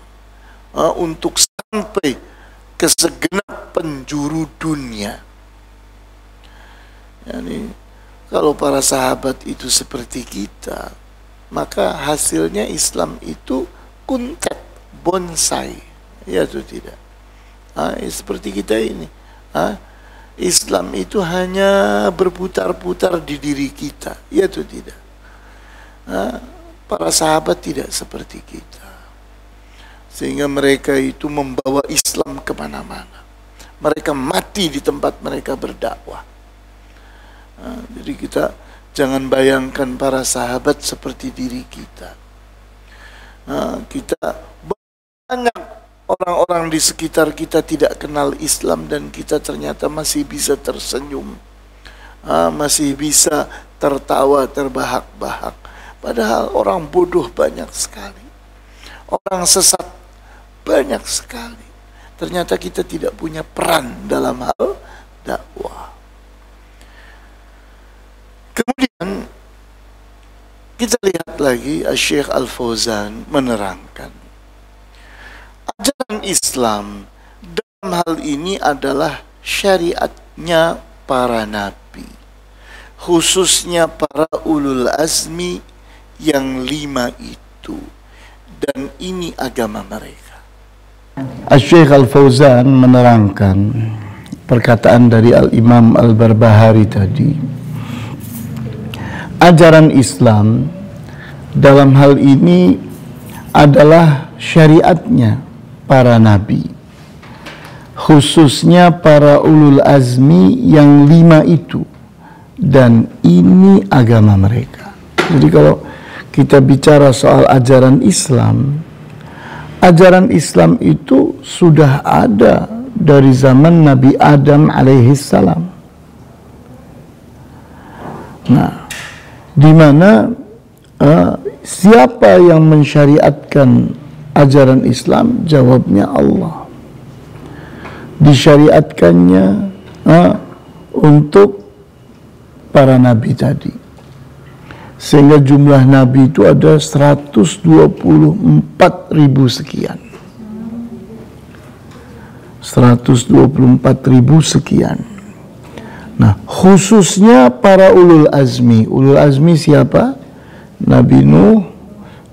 untuk sampai ke segenap penjuru dunia. Yani, kalau para sahabat itu seperti kita, maka hasilnya Islam itu kuntet, bonsai, ya atau tidak? Seperti kita ini. Islam itu hanya berputar-putar di diri kita, ya atau tidak? Para sahabat tidak seperti kita, sehingga mereka itu membawa Islam kemana-mana. Mereka mati di tempat mereka berdakwah. Jadi kita jangan bayangkan para sahabat seperti diri kita. Kita banyak orang-orang di sekitar kita tidak kenal Islam dan kita ternyata masih bisa tersenyum, masih bisa tertawa terbahak-bahak. Padahal orang bodoh banyak sekali, orang sesat banyak sekali. Ternyata kita tidak punya peran dalam hal dakwah. Kemudian kita lihat lagi Syekh Al-Fauzan menerangkan ajaran Islam dalam hal ini adalah syariatnya para nabi, khususnya para ulul azmi yang 5 itu, dan ini agama mereka. Syekh Al-Fauzan menerangkan perkataan dari Al-Imam Al-Barbahari tadi. Ajaran Islam dalam hal ini adalah syariatnya para nabi, khususnya para ulul azmi yang 5 itu, dan ini agama mereka. Jadi kalau kita bicara soal ajaran Islam itu sudah ada dari zaman Nabi Adam alaihissalam. Nah, di mana siapa yang mensyariatkan ajaran Islam? Jawabnya Allah. Disyariatkannya untuk para nabi tadi. Sehingga jumlah nabi itu ada 124.000 sekian. 124.000 sekian. Nah, khususnya para ulul azmi. Ulul azmi siapa? Nabi Nuh,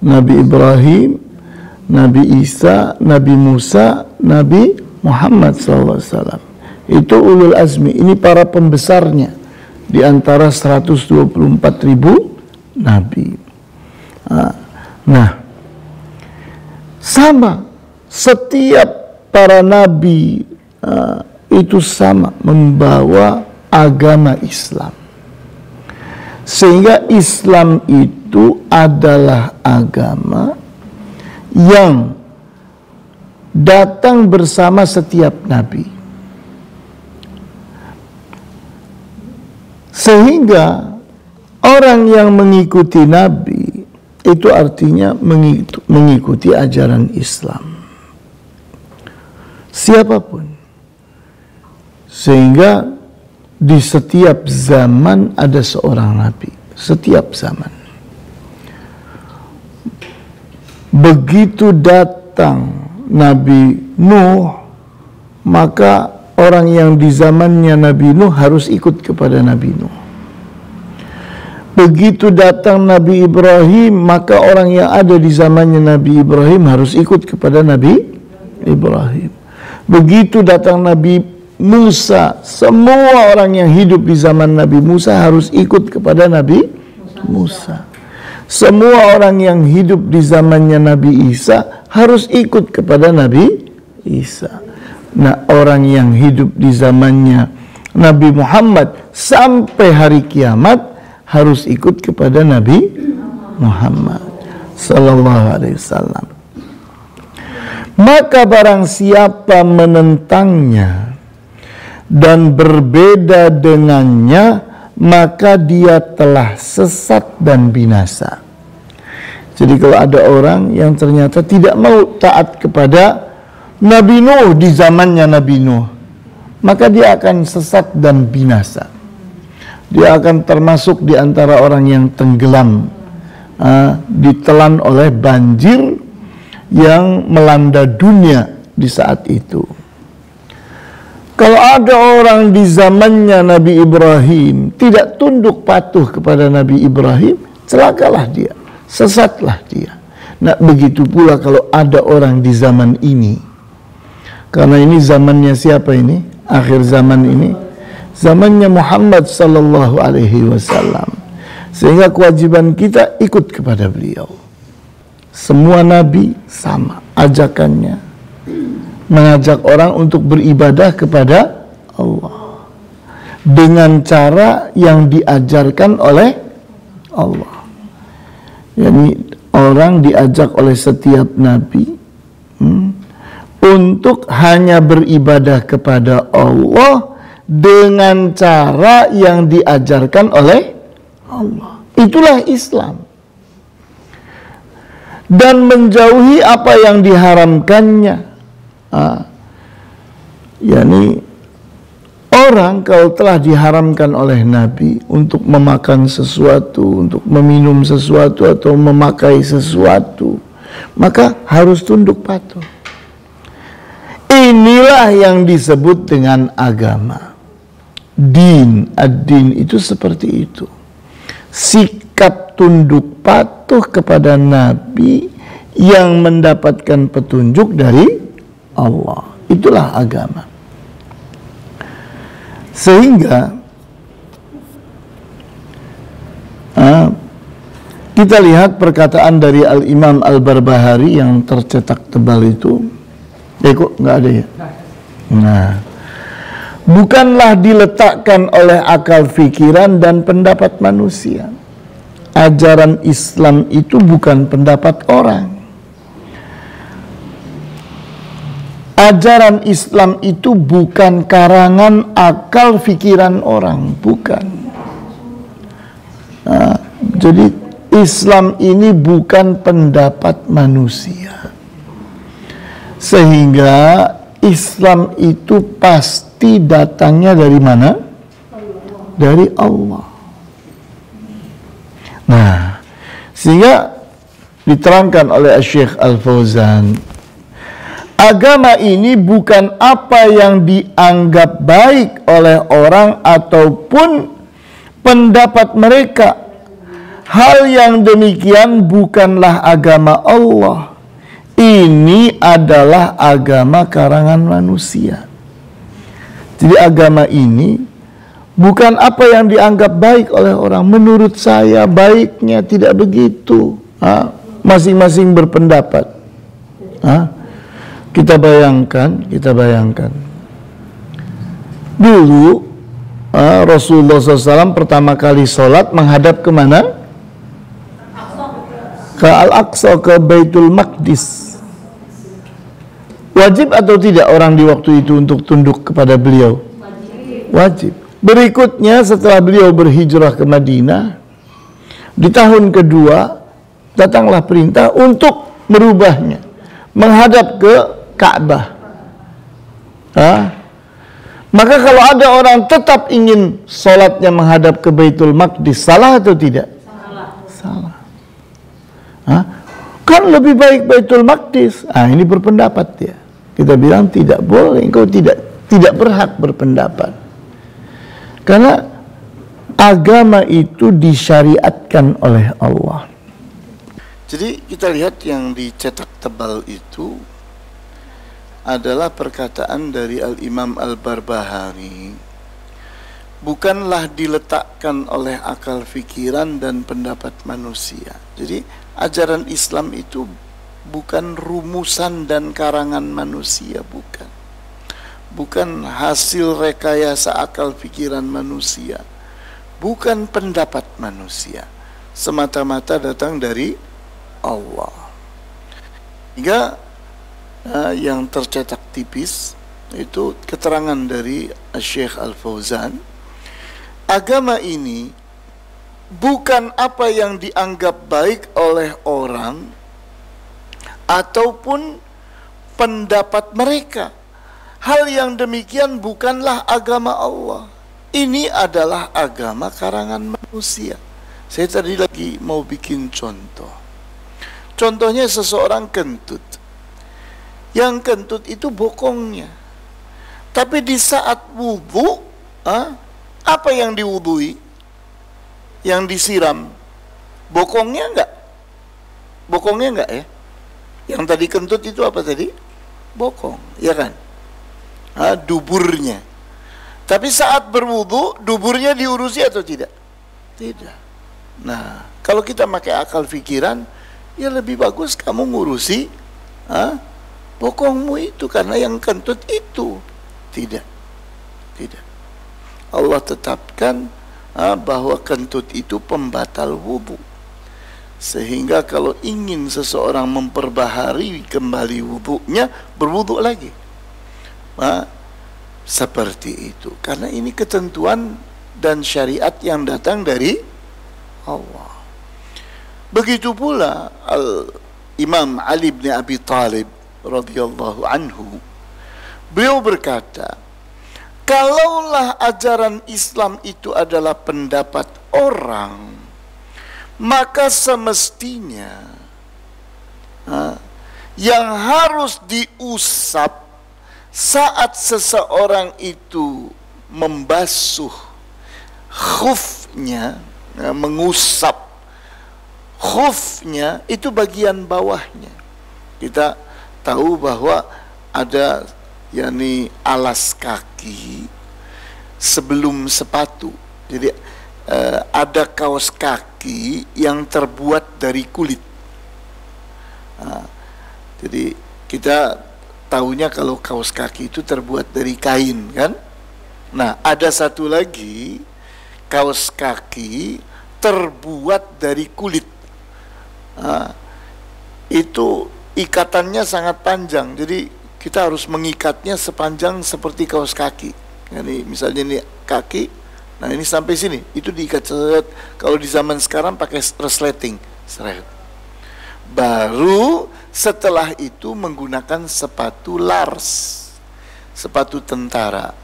Nabi Ibrahim, Nabi Isa, Nabi Musa, Nabi Muhammad SAW. Itu ulul azmi. Ini para pembesarnya di antara 124.000 nabi. Nah, sama, setiap para nabi itu sama membawa agama Islam. Sehingga Islam itu adalah agama yang datang bersama setiap nabi. Sehingga orang yang mengikuti nabi itu artinya mengikuti ajaran Islam. Siapapun. Sehingga di setiap zaman ada seorang nabi. Setiap zaman. Begitu datang Nabi Nuh, maka orang yang di zamannya Nabi Nuh harus ikut kepada Nabi Nuh. Begitu datang Nabi Ibrahim, maka orang yang ada di zamannya Nabi Ibrahim harus ikut kepada Nabi Ibrahim. Begitu datang Nabi Musa, semua orang yang hidup di zaman Nabi Musa harus ikut kepada Nabi Musa. Semua orang yang hidup di zamannya Nabi Isa harus ikut kepada Nabi Isa. Nah, orang yang hidup di zamannya Nabi Muhammad sampai hari kiamat harus ikut kepada Nabi Muhammad sallallahu alaihi wasallam. Maka barang siapa menentangnya dan berbeda dengannya, maka dia telah sesat dan binasa. Jadi kalau ada orang yang ternyata tidak mau taat kepada Nabi Nuh di zamannya Nabi Nuh, maka dia akan sesat dan binasa. Dia akan termasuk di antara orang yang tenggelam, ditelan oleh banjir yang melanda dunia di saat itu. Kalau ada orang di zamannya Nabi Ibrahim tidak tunduk patuh kepada Nabi Ibrahim, celakalah dia, sesatlah dia. Nah, begitu pula kalau ada orang di zaman ini. Karena ini zamannya siapa ini? Akhir zaman ini. Zamannya Muhammad sallallahu alaihi wasallam. Sehingga kewajiban kita ikut kepada beliau. Semua nabi sama ajakannya. Mengajak orang untuk beribadah kepada Allah dengan cara yang diajarkan oleh Allah. Yani orang diajak oleh setiap nabi untuk hanya beribadah kepada Allah dengan cara yang diajarkan oleh Allah. Itulah Islam. Dan menjauhi apa yang diharamkannya. Yani orang kalau telah diharamkan oleh Nabi untuk memakan sesuatu, untuk meminum sesuatu atau memakai sesuatu, maka harus tunduk patuh. Inilah yang disebut dengan agama. Din, ad-din itu seperti itu. Sikap tunduk patuh kepada Nabi yang mendapatkan petunjuk dari Allah. Itulah agama. Sehingga kita lihat perkataan dari Al-Imam Al-Barbahari yang tercetak tebal itu. Kok nggak ada ya? Nah, bukanlah diletakkan oleh akal pikiran dan pendapat manusia. Ajaran Islam itu bukan pendapat orang. Ajaran Islam itu bukan karangan akal pikiran orang, bukan. Nah, jadi Islam ini bukan pendapat manusia. Sehingga Islam itu pasti datangnya dari mana? Dari Allah. Nah, sehingga diterangkan oleh Syekh Al-Fauzan, agama ini bukan apa yang dianggap baik oleh orang ataupun pendapat mereka. Hal yang demikian bukanlah agama Allah. Ini adalah agama karangan manusia. Jadi agama ini bukan apa yang dianggap baik oleh orang. Menurut saya baiknya tidak begitu. Masing-masing berpendapat. Kita bayangkan. Dulu Rasulullah SAW pertama kali sholat menghadap kemana? Ke Al-Aqsa, ke Baitul Maqdis. Wajib atau tidak orang di waktu itu untuk tunduk kepada beliau? Wajib. Berikutnya setelah beliau berhijrah ke Madinah, di tahun kedua datanglah perintah untuk merubahnya, menghadap ke Ka'bah. Maka kalau ada orang tetap ingin sholatnya menghadap ke Baitul Maqdis, salah atau tidak? Salah. Kan lebih baik Baitul Maqdis. Ini berpendapat dia. Kita bilang tidak boleh, engkau tidak berhak berpendapat. Karena agama itu disyariatkan oleh Allah. Jadi kita lihat yang dicetak tebal itu adalah perkataan dari Al-Imam Al-Barbahari. Bukanlah diletakkan oleh akal fikiran dan pendapat manusia. Jadi ajaran Islam itu bukan rumusan dan karangan manusia, bukan hasil rekayasa akal pikiran manusia, bukan pendapat manusia, semata-mata datang dari Allah. Hingga yang tercetak tipis itu keterangan dari Syekh Al-Fauzan, agama ini bukan apa yang dianggap baik oleh orang ataupun pendapat mereka. Hal yang demikian bukanlah agama Allah. Ini adalah agama karangan manusia. Saya tadi lagi mau bikin contoh. Contohnya seseorang kentut. Yang kentut itu bokongnya. Tapi di saat wudhu, apa yang diwudhui? Yang disiram? Bokongnya enggak? Bokongnya enggak ya? Yang tadi kentut itu apa tadi? Bokong, ya kan? Duburnya. Tapi saat berwudu, duburnya diurusi atau tidak? Tidak. Nah, kalau kita pakai akal pikiran, ya lebih bagus kamu ngurusi bokongmu itu, karena yang kentut itu. Tidak. Allah tetapkan bahwa kentut itu pembatal wudu. Sehingga kalau ingin seseorang memperbaharui kembali wudunya, berwudu lagi. Seperti itu. Karena ini ketentuan dan syariat yang datang dari Allah. Begitu pula Imam Ali bin Abi Thalib radhiyallahu anhu, beliau berkata, kalaulah ajaran Islam itu adalah pendapat orang, maka semestinya yang harus diusap saat seseorang itu membasuh khufnya, mengusap khufnya, itu bagian bawahnya. Kita tahu bahwa ada alas kaki sebelum sepatu. Jadi ada kaos kaki yang terbuat dari kulit. Jadi kita tahunya kalau kaos kaki itu terbuat dari kain, kan? Nah, ada satu lagi kaos kaki terbuat dari kulit. Itu ikatannya sangat panjang. Jadi kita harus mengikatnya sepanjang seperti kaos kaki. Jadi misalnya ini kaki, nah ini sampai sini, itu diikat seret. Kalau di zaman sekarang pakai resleting, seret. Baru setelah itu menggunakan sepatu lars, sepatu tentara.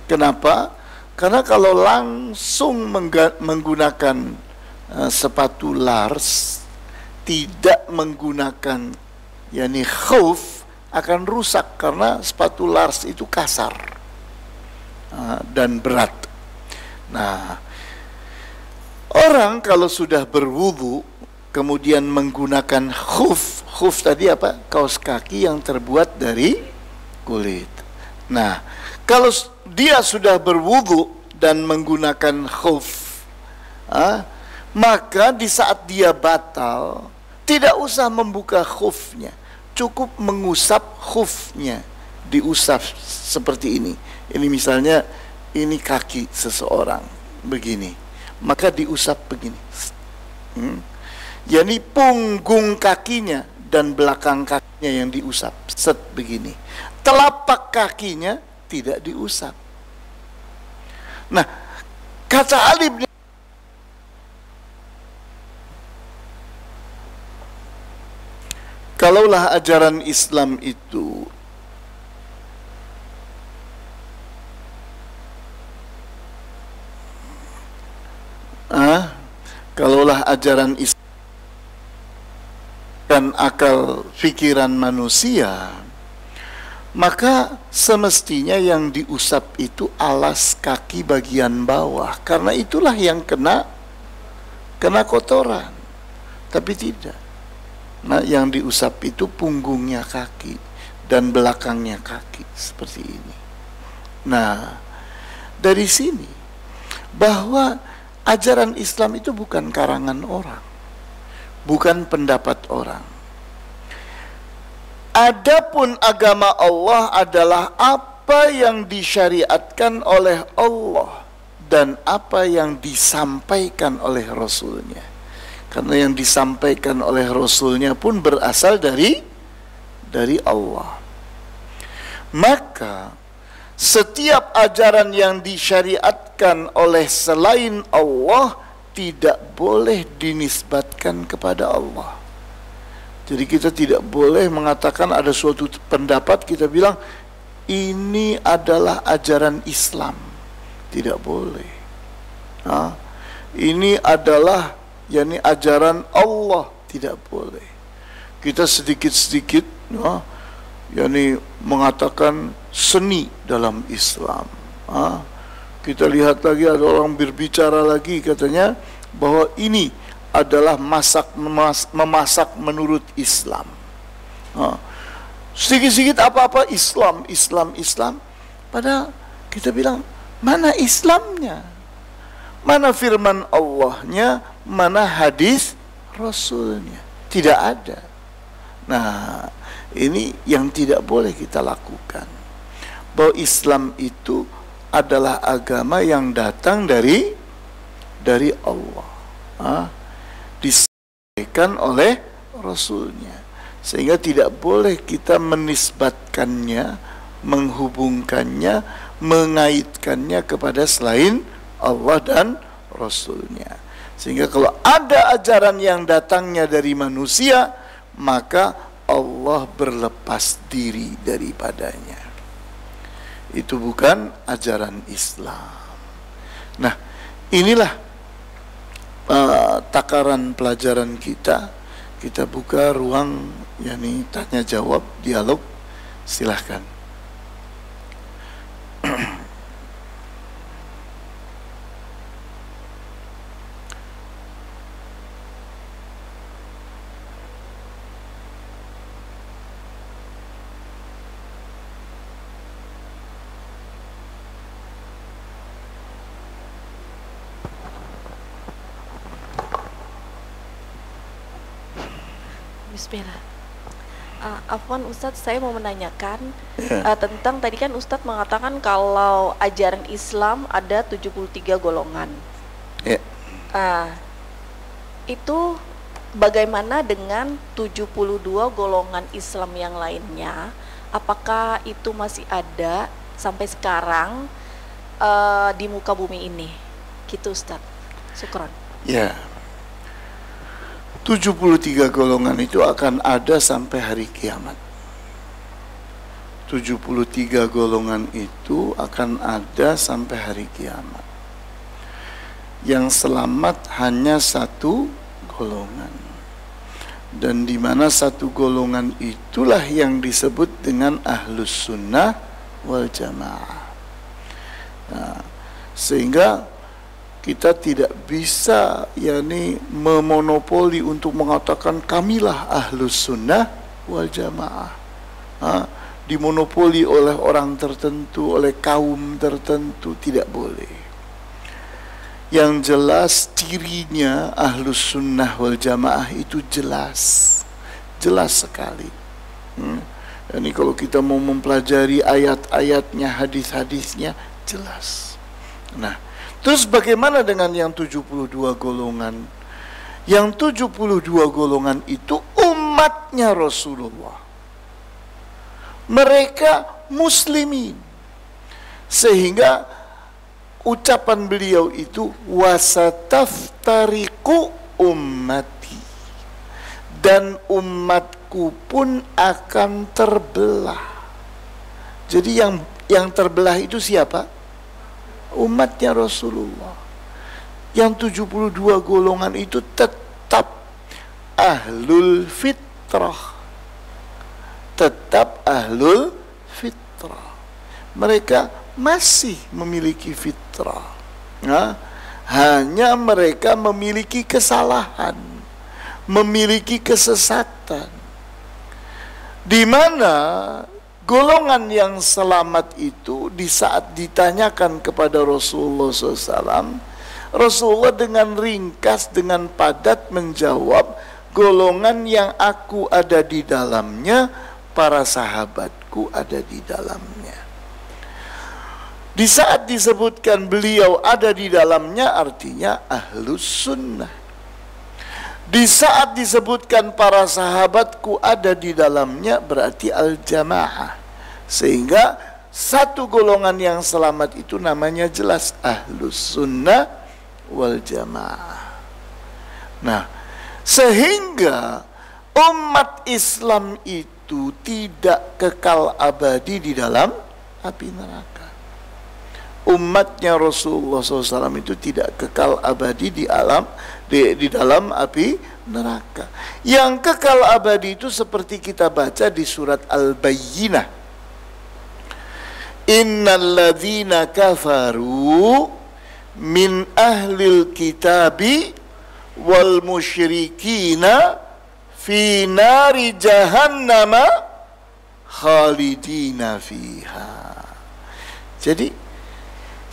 Kenapa? Karena kalau langsung menggunakan sepatu Lars tidak menggunakan khuf akan rusak karena sepatu Lars itu kasar dan berat. Nah, orang kalau sudah berwudu kemudian menggunakan khuf tadi apa? Kaos kaki yang terbuat dari kulit. Nah, kalau dia sudah berwudu dan menggunakan khuf, maka di saat dia batal tidak usah membuka khufnya, cukup mengusap khufnya, diusap seperti ini. Ini misalnya ini kaki seseorang begini, maka diusap begini. Yani punggung kakinya dan belakang kakinya yang diusap, set begini. Telapak kakinya tidak diusap. Nah, kata Ali, kalaulah ajaran Islam itu kalaulah ajaran Islam dan akal pikiran manusia, maka semestinya yang diusap itu alas kaki bagian bawah, karena itulah yang kena kotoran. Tapi tidak. Nah, yang diusap itu punggungnya kaki dan belakangnya kaki seperti ini. Nah, dari sini bahwa ajaran Islam itu bukan karangan orang, bukan pendapat orang. Adapun agama Allah adalah apa yang disyariatkan oleh Allah dan apa yang disampaikan oleh Rasulnya. Karena yang disampaikan oleh Rasulnya pun berasal dari Allah. Maka setiap ajaran yang disyariatkan oleh selain Allah tidak boleh dinisbatkan kepada Allah. Jadi kita tidak boleh mengatakan ada suatu pendapat kita bilang ini adalah ajaran Islam. Tidak boleh. Ini adalah ajaran Allah. Tidak boleh. Kita sedikit-sedikit mengatakan seni dalam Islam. Kita lihat lagi ada orang berbicara lagi katanya bahwa ini adalah memasak menurut Islam. Sedikit-sedikit apa-apa Islam. Padahal kita bilang mana Islamnya? Mana firman Allahnya? Mana hadis Rasulnya? Tidak ada. Nah, ini yang tidak boleh kita lakukan. Bahwa Islam itu adalah agama yang datang dari Allah, disampaikan oleh Rasulnya, sehingga tidak boleh kita menisbatkannya, menghubungkannya, mengaitkannya kepada selain Allah dan Rasulnya. Sehingga kalau ada ajaran yang datangnya dari manusia, maka Allah berlepas diri daripadanya. Itu bukan ajaran Islam. Nah, inilah takaran pelajaran kita. Kita buka ruang tanya jawab, dialog. Silahkan. Bismillah. Afwan Ustadz, saya mau menanyakan tentang tadi kan Ustadz mengatakan kalau ajaran Islam ada 73 golongan. Itu bagaimana dengan 72 golongan Islam yang lainnya? Apakah itu masih ada sampai sekarang di muka bumi ini? Gitu Ustadz. Syukron. Ya. 73 golongan itu akan ada sampai hari kiamat. 73 golongan itu akan ada sampai hari kiamat. Yang selamat hanya satu golongan. Dan di mana satu golongan itulah yang disebut dengan Ahlus Sunnah wal Jamaah. Nah, sehingga kita tidak bisa memonopoli untuk mengatakan kamilah Ahlus Sunnah wal Jamaah. Dimonopoli oleh orang tertentu, oleh kaum tertentu, tidak boleh. Yang jelas cirinya Ahlus Sunnah wal Jamaah itu jelas sekali. Ini kalau kita mau mempelajari ayat-ayatnya, hadis-hadisnya, jelas. Nah, terus bagaimana dengan yang 72 golongan? Yang 72 golongan itu umatnya Rasulullah. Mereka muslimin. Sehingga ucapan beliau itu wasataftariqu ummati, dan umatku pun akan terbelah. Jadi yang terbelah itu siapa? Umatnya Rasulullah. Yang 72 golongan itu tetap ahlul fitrah. Tetap ahlul fitrah. Mereka masih memiliki fitrah. Hanya mereka memiliki kesalahan, memiliki kesesatan. Di mana golongan yang selamat itu di saat ditanyakan kepada Rasulullah SAW, Rasulullah dengan ringkas, dengan padat menjawab, golongan yang aku ada di dalamnya, para sahabatku ada di dalamnya. Di saat disebutkan beliau ada di dalamnya, artinya Ahlus Sunnah. Di saat disebutkan para sahabatku ada di dalamnya, berarti Al-Jamaah. Sehingga satu golongan yang selamat itu namanya jelas Ahlus Sunnah wal Jamaah. Nah, sehingga umat Islam itu tidak kekal abadi di dalam api neraka. Umatnya Rasulullah SAW itu tidak kekal abadi di dalam api neraka. Yang kekal abadi itu seperti kita baca di surat Al-Bayyinah. Innal ladzina kafaru min ahlil kitabi wal musyrikina fi nari jahannama khalidina fiha. Jadi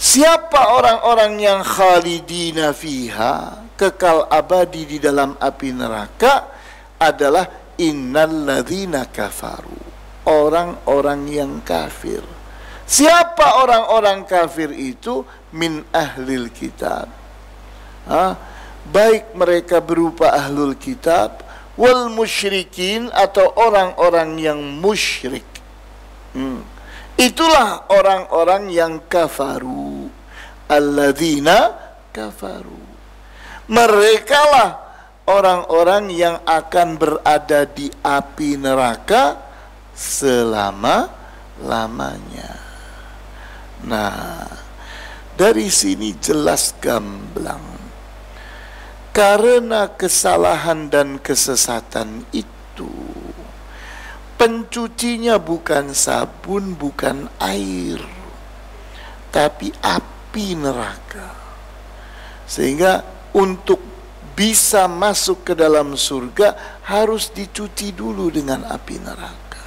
siapa orang-orang yang khalidina fiha, kekal abadi di dalam api neraka, adalah innalladzina kafaru, orang-orang yang kafir. Siapa orang-orang kafir itu? Min ahlil kitab, baik mereka berupa ahlul kitab, wal musyrikin, atau orang-orang yang musyrik. Itulah orang-orang yang kafaru. Alladzina kafaru. Merekalah orang-orang yang akan berada di api neraka selama-lamanya. Nah, dari sini jelas gamblang. Karena kesalahan dan kesesatan itu, pencucinya bukan sabun, bukan air, tapi api neraka. Sehingga untuk bisa masuk ke dalam surga harus dicuci dulu dengan api neraka.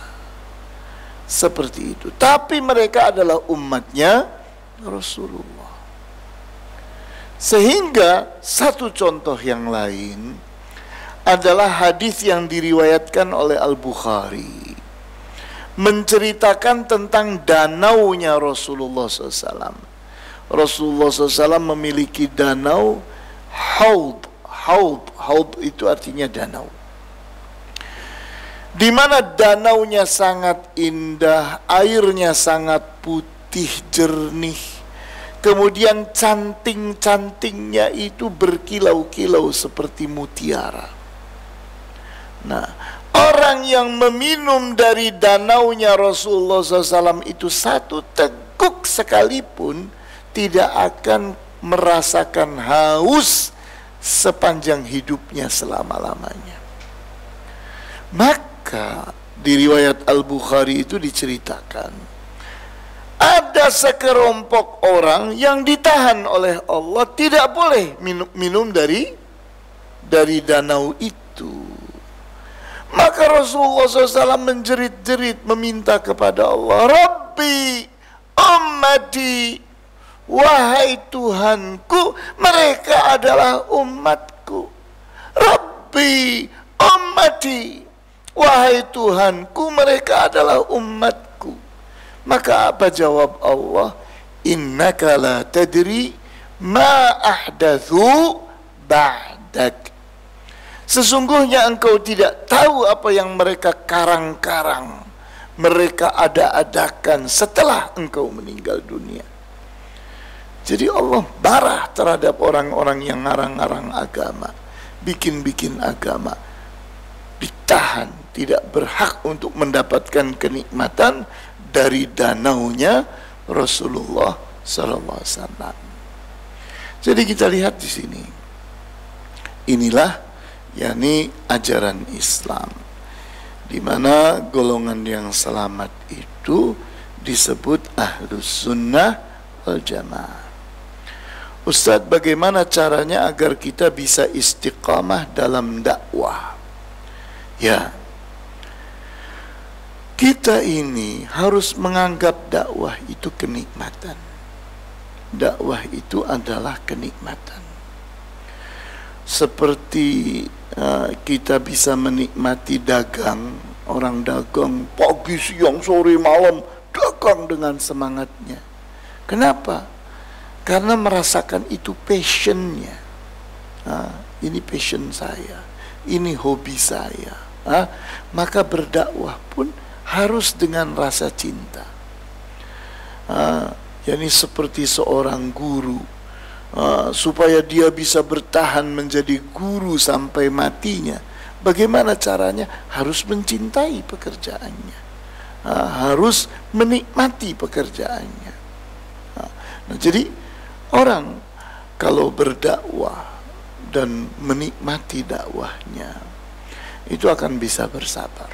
Seperti itu. Tapi mereka adalah umatnya Rasulullah. Sehingga satu contoh yang lain adalah hadis yang diriwayatkan oleh Al-Bukhari, menceritakan tentang danaunya Rasulullah SAW. Rasulullah SAW memiliki danau haud. Haud itu artinya danau, di mana danaunya sangat indah, airnya sangat putih jernih, kemudian canting-cantingnya itu berkilau-kilau seperti mutiara. Nah, orang yang meminum dari danaunya Rasulullah SAW itu satu teguk sekalipun tidak akan merasakan haus sepanjang hidupnya selama-lamanya. Maka di riwayat Al-Bukhari itu diceritakan, ada sekelompok orang yang ditahan oleh Allah, tidak boleh minum dari danau itu. Maka Rasulullah SAW menjerit-jerit meminta kepada Allah, Rabbi ummati, wahai Tuhanku, mereka adalah umatku. Rabbi ummati, wahai Tuhanku, mereka adalah umatku. Maka apa jawab Allah? Innaka la tadri ma ahdathu ba'dak. Sesungguhnya engkau tidak tahu apa yang mereka karang-karang, mereka ada-adakan setelah engkau meninggal dunia. Jadi Allah marah terhadap orang-orang yang ngarang-ngarang agama, bikin-bikin agama, ditahan, tidak berhak untuk mendapatkan kenikmatan dari danaunya Rasulullah SAW. Jadi kita lihat di sini, inilah yakni ajaran Islam, di mana golongan yang selamat itu disebut Ahlus Sunnah wal Jamaah. Ustadz, bagaimana caranya agar kita bisa istiqamah dalam dakwah? Ya, kita ini harus menganggap dakwah itu kenikmatan. Dakwah itu adalah kenikmatan. Seperti kita bisa menikmati dagang, orang dagang pagi, siang, sore, malam dagang dengan semangatnya. Kenapa? Karena merasakan itu passionnya. Ini passion saya, ini hobi saya. Maka berdakwah pun harus dengan rasa cinta. Yani seperti seorang guru, supaya dia bisa bertahan menjadi guru sampai matinya. Bagaimana caranya? Harus mencintai pekerjaannya, harus menikmati pekerjaannya. Nah, jadi orang kalau berdakwah dan menikmati dakwahnya, itu akan bisa bersabar.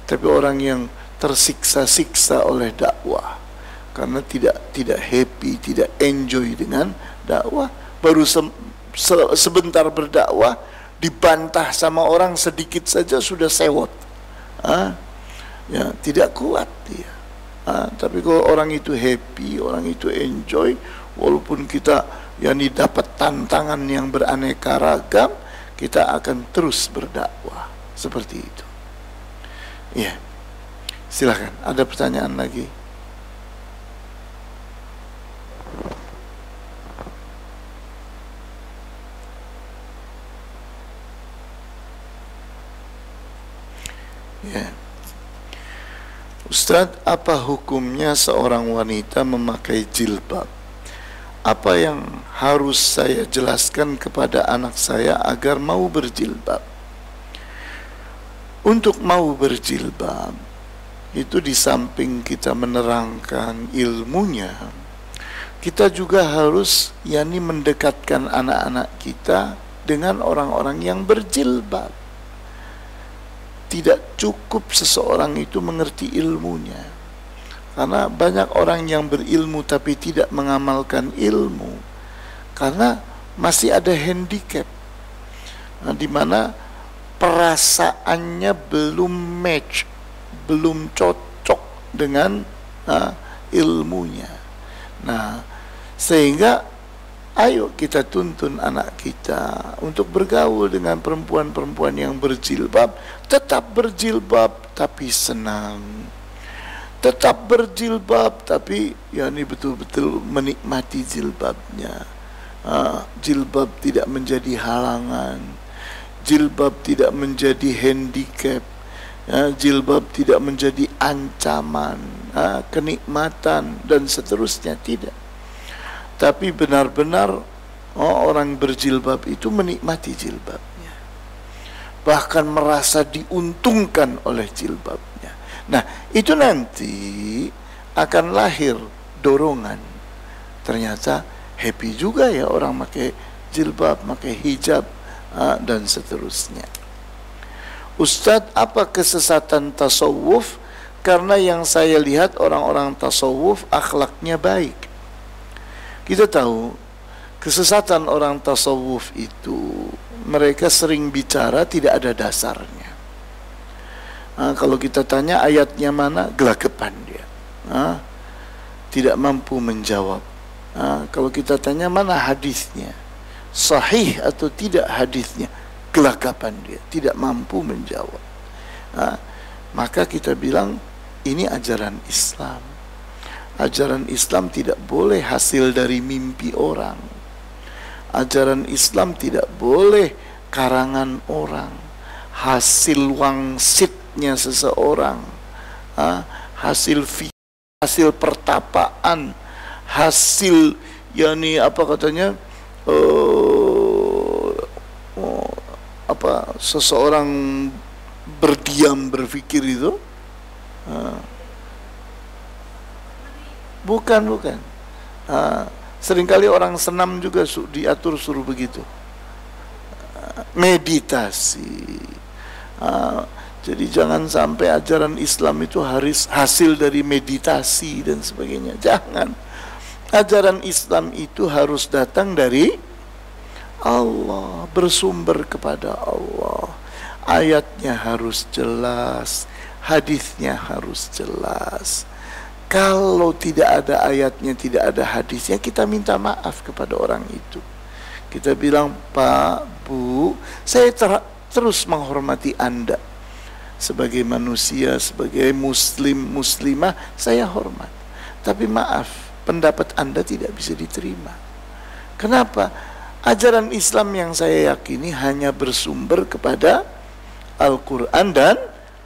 Tapi orang yang tersiksa-siksa oleh dakwah karena tidak happy, tidak enjoy dengan dakwah, baru sebentar berdakwah dibantah sama orang sedikit saja sudah sewot, ya tidak kuat dia. Tapi kalau orang itu happy, orang itu enjoy, walaupun kita yakni dapat tantangan yang beraneka ragam, kita akan terus berdakwah seperti itu. Ya, silakan. Ada pertanyaan lagi? Ya. Ustadz, apa hukumnya seorang wanita memakai jilbab? Apa yang harus saya jelaskan kepada anak saya agar mau berjilbab? Untuk mau berjilbab, itu di samping kita menerangkan ilmunya, kita juga harus yakni mendekatkan anak-anak kita dengan orang-orang yang berjilbab. Tidak cukup seseorang itu mengerti ilmunya, karena banyak orang yang berilmu tapi tidak mengamalkan ilmu karena masih ada handicap, di mana perasaannya belum match, belum cocok dengan ilmunya. Nah, sehingga ayo kita tuntun anak kita untuk bergaul dengan perempuan-perempuan yang berjilbab. Tetap berjilbab tapi senang, tetap berjilbab tapi yakni betul-betul menikmati jilbabnya. Jilbab tidak menjadi halangan, jilbab tidak menjadi handicap, jilbab tidak menjadi ancaman, kenikmatan dan seterusnya, tidak. Tapi benar-benar orang berjilbab itu menikmati jilbabnya, bahkan merasa diuntungkan oleh jilbabnya. Nah, itu nanti akan lahir dorongan. Ternyata happy juga ya orang pakai jilbab, pakai hijab, dan seterusnya. Ustadz, apa kesesatan tasawuf? Karena yang saya lihat orang-orang tasawuf akhlaknya baik. Kita tahu kesesatan orang tasawuf itu, mereka sering bicara tidak ada dasarnya. Kalau kita tanya ayatnya mana, gelagapan dia, tidak mampu menjawab. Kalau kita tanya mana hadisnya, sahih atau tidak hadisnya, gelagapan dia, tidak mampu menjawab. Maka kita bilang ini ajaran Islam. Ajaran Islam tidak boleh hasil dari mimpi orang. Ajaran Islam tidak boleh karangan orang, hasil wangsitnya seseorang, hasil pertapaan, hasil apa katanya, seseorang berdiam berpikir itu, bukan. Seringkali orang senam juga diatur suruh begitu, meditasi. Jadi jangan sampai ajaran Islam itu harus hasil dari meditasi dan sebagainya. Jangan. Ajaran Islam itu harus datang dari Allah, bersumber kepada Allah. Ayatnya harus jelas, hadisnya harus jelas. Kalau tidak ada ayatnya, tidak ada hadisnya, kita minta maaf kepada orang itu. Kita bilang, Pak, Bu, saya terus menghormati Anda sebagai manusia, sebagai muslim, muslimah, saya hormat. Tapi maaf, pendapat Anda tidak bisa diterima. Kenapa? Ajaran Islam yang saya yakini hanya bersumber kepada Al-Quran dan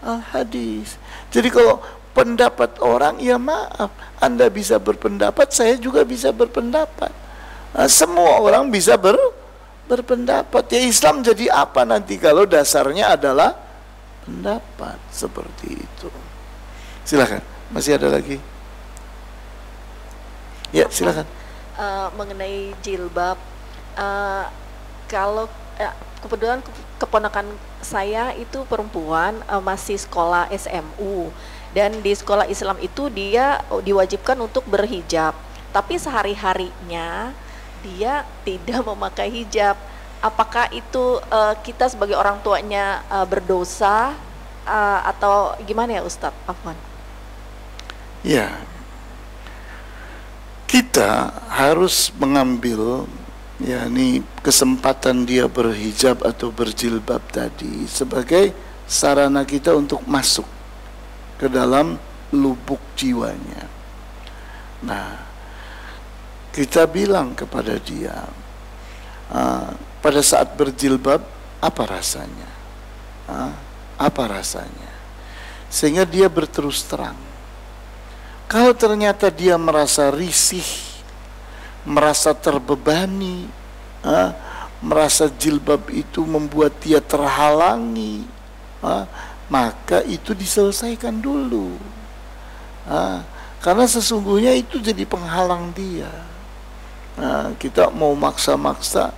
Al-Hadis. Jadi kalau pendapat orang, ya maaf, Anda bisa berpendapat, saya juga bisa berpendapat. Semua orang bisa berpendapat. Ya Islam jadi apa nanti kalau dasarnya adalah pendapat? Seperti itu. Silakan, masih ada lagi? Ya, silakan. Mengenai jilbab, kalau kebetulan keponakan saya itu perempuan, masih sekolah SMU, dan di sekolah Islam itu dia diwajibkan untuk berhijab, tapi sehari-harinya dia tidak memakai hijab. Apakah itu kita sebagai orang tuanya berdosa atau gimana ya Ustadz Afwan? Ya, kita harus mengambil yakni kesempatan dia berhijab atau berjilbab tadi sebagai sarana kita untuk masuk ke dalam lubuk jiwanya. Nah, kita bilang kepada dia, pada saat berjilbab apa rasanya, apa rasanya, sehingga dia berterus terang. Kalau ternyata dia merasa risih, merasa terbebani, merasa jilbab itu membuat dia terhalangi, maka itu diselesaikan dulu, karena sesungguhnya itu jadi penghalang dia. Kita mau maksa-maksa,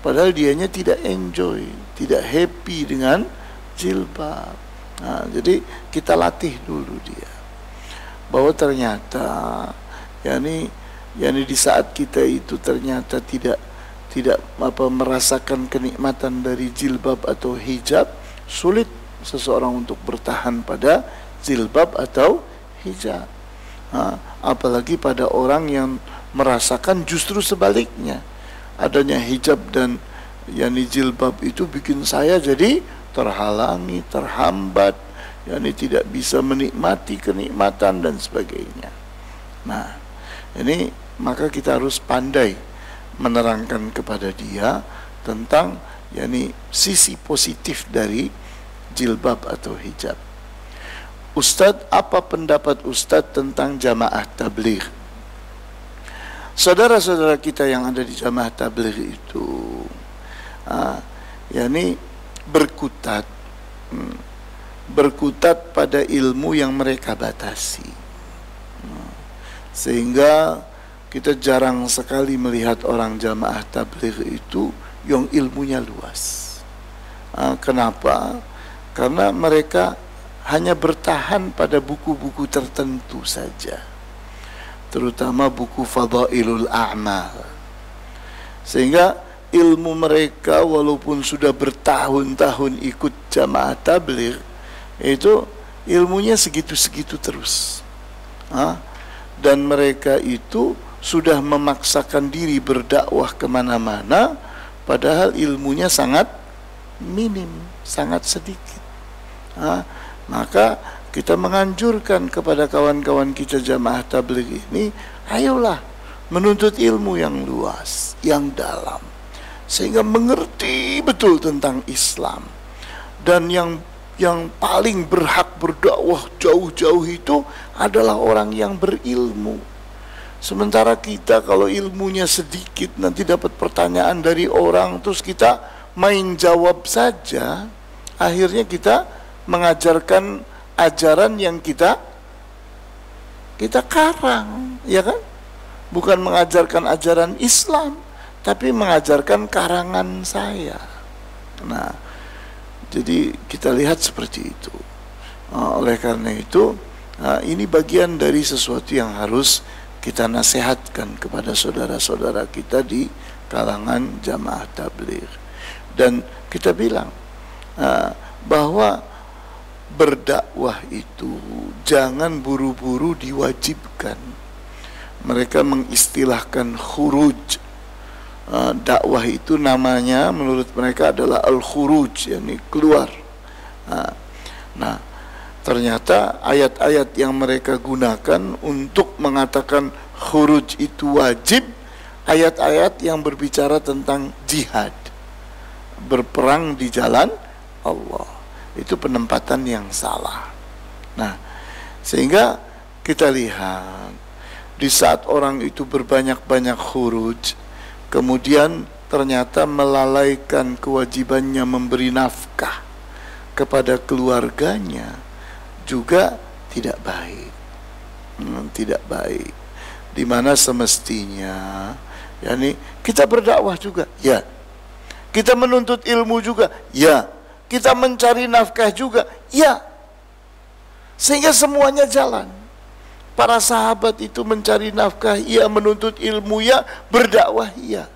padahal dianya tidak enjoy, tidak happy dengan jilbab. Jadi kita latih dulu dia, bahwa ternyata yakni di saat kita itu ternyata tidak merasakan kenikmatan dari jilbab atau hijab, sulit seseorang untuk bertahan pada jilbab atau hijab. Apalagi pada orang yang merasakan justru sebaliknya, adanya hijab dan yakni jilbab itu bikin saya jadi terhalangi, terhambat, yakni tidak bisa menikmati kenikmatan dan sebagainya. Nah, ini maka kita harus pandai menerangkan kepada dia tentang yakni sisi positif dari jilbab atau hijab. Ustadz, apa pendapat Ustadz tentang jamaah tabligh? Saudara-saudara kita yang ada di jamaah tabligh itu yakni berkutat pada ilmu yang mereka batasi, sehingga kita jarang sekali melihat orang jamaah tabligh itu yang ilmunya luas. Kenapa? Karena mereka hanya bertahan pada buku-buku tertentu saja, terutama buku Fadailul A'mal. Sehingga ilmu mereka walaupun sudah bertahun-tahun ikut jamaah tabligh, itu ilmunya segitu-segitu terus. Dan mereka itu sudah memaksakan diri berdakwah kemana-mana, padahal ilmunya sangat minim, sangat sedikit. Maka kita menganjurkan kepada kawan-kawan kita jamaah tabligh ini, ayolah menuntut ilmu yang luas, yang dalam, sehingga mengerti betul tentang Islam. Dan yang paling berhak berdakwah jauh-jauh itu adalah orang yang berilmu. Sementara kita kalau ilmunya sedikit, nanti dapat pertanyaan dari orang terus kita main jawab saja, akhirnya kita mengajarkan ajaran yang kita karang, ya kan? Bukan mengajarkan ajaran Islam, tapi mengajarkan karangan saya. Nah, jadi kita lihat seperti itu. Oleh karena itu, ini bagian dari sesuatu yang harus kita nasihatkan kepada saudara-saudara kita di kalangan jamaah tabligh. Dan kita bilang bahwa berdakwah itu jangan buru-buru diwajibkan. Mereka mengistilahkan khuruj. Dakwah itu namanya menurut mereka adalah al-khuruj, yakni keluar. Nah, ternyata ayat-ayat yang mereka gunakan untuk mengatakan khuruj itu wajib, ayat-ayat yang berbicara tentang jihad, berperang di jalan Allah. Itu penempatan yang salah. Nah, sehingga kita lihat di saat orang itu berbanyak-banyak khuruj, kemudian ternyata melalaikan kewajibannya memberi nafkah kepada keluarganya, juga tidak baik. Tidak baik. Di mana semestinya, yakni kita berdakwah juga, ya. Kita menuntut ilmu juga, ya. Kita mencari nafkah juga, ya. Sehingga semuanya jalan. Para sahabat itu mencari nafkah, ya, menuntut ilmu, ya, berdakwah, ya.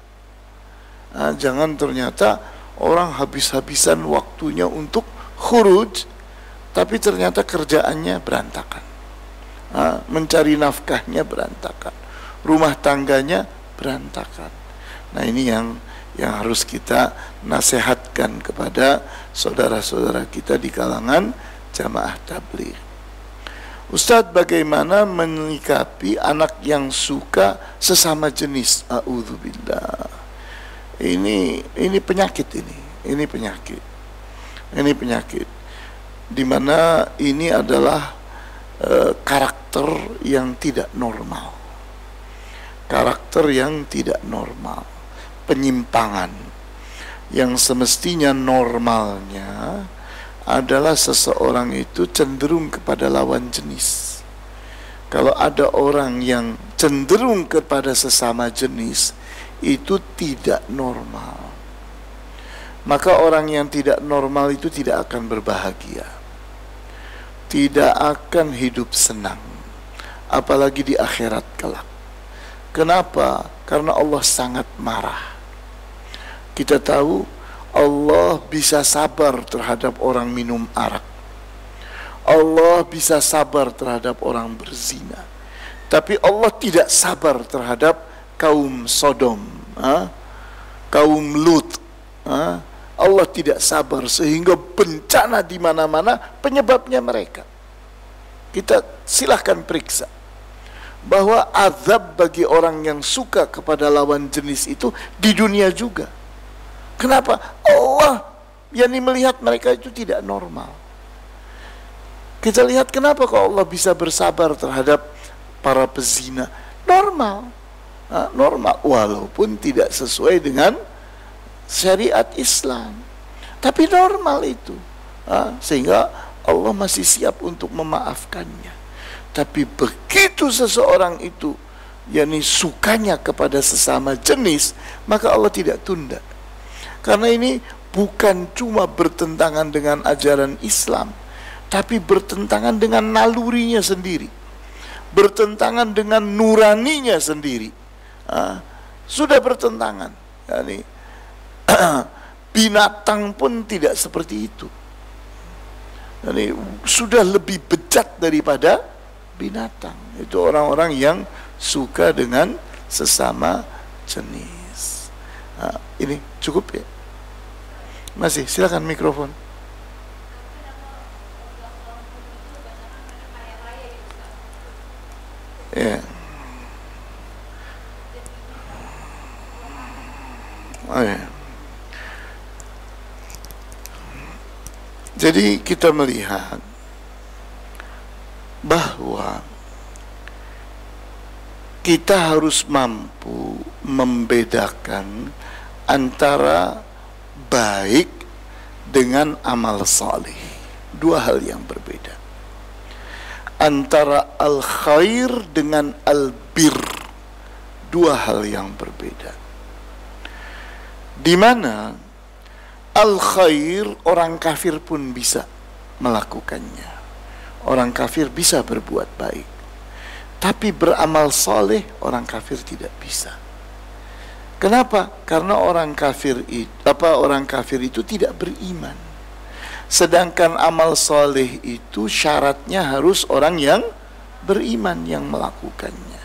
Jangan ternyata orang habis-habisan waktunya untuk khuruj, tapi ternyata kerjaannya berantakan, mencari nafkahnya berantakan, rumah tangganya berantakan. Nah, ini yang harus kita nasihatkan kepada saudara-saudara kita di kalangan jamaah tabligh. Ustadz, bagaimana menyikapi anak yang suka sesama jenis? A'udzubillah. Ini penyakit ini penyakit. Ini penyakit. Di mana ini adalah karakter yang tidak normal. Karakter yang tidak normal. Penyimpangan. Yang semestinya normalnya adalah seseorang itu cenderung kepada lawan jenis. Kalau ada orang yang cenderung kepada sesama jenis, itu tidak normal. Maka orang yang tidak normal itu tidak akan berbahagia, tidak akan hidup senang, apalagi di akhirat kelak. Kenapa? Karena Allah sangat marah. Kita tahu Allah bisa sabar terhadap orang minum arak, Allah bisa sabar terhadap orang berzina, tapi Allah tidak sabar terhadap kaum Sodom, kaum Lut. Allah tidak sabar sehingga bencana di mana-mana penyebabnya mereka. Kita silahkan periksa bahwa azab bagi orang yang suka kepada lawan jenis itu di dunia juga. Kenapa? Allah yang melihat mereka itu tidak normal. Kita lihat kenapa kok Allah bisa bersabar terhadap para pezina. Normal, normal, walaupun tidak sesuai dengan syariat Islam, tapi normal itu, sehingga Allah masih siap untuk memaafkannya. Tapi begitu seseorang itu yakni sukanya kepada sesama jenis, maka Allah tidak tunda. Karena ini bukan cuma bertentangan dengan ajaran Islam, tapi bertentangan dengan nalurinya sendiri, bertentangan dengan nuraninya sendiri. Sudah bertentangan. Yani, binatang pun tidak seperti itu. Yani, sudah lebih bejat daripada binatang. Itu orang-orang yang suka dengan sesama jenis. Ini cukup ya? Masih, silakan mikrofon. Ya. Oh, ya. Jadi kita melihat bahwa kita harus mampu membedakan antara baik dengan amal saleh. Dua hal yang berbeda. Antara al-khair dengan al-bir. Dua hal yang berbeda. Di mana al-khair orang kafir pun bisa melakukannya. Orang kafir bisa berbuat baik. Tapi beramal saleh orang kafir tidak bisa. Kenapa? Karena orang kafir itu tidak beriman. Sedangkan amal saleh itu syaratnya harus orang yang beriman yang melakukannya.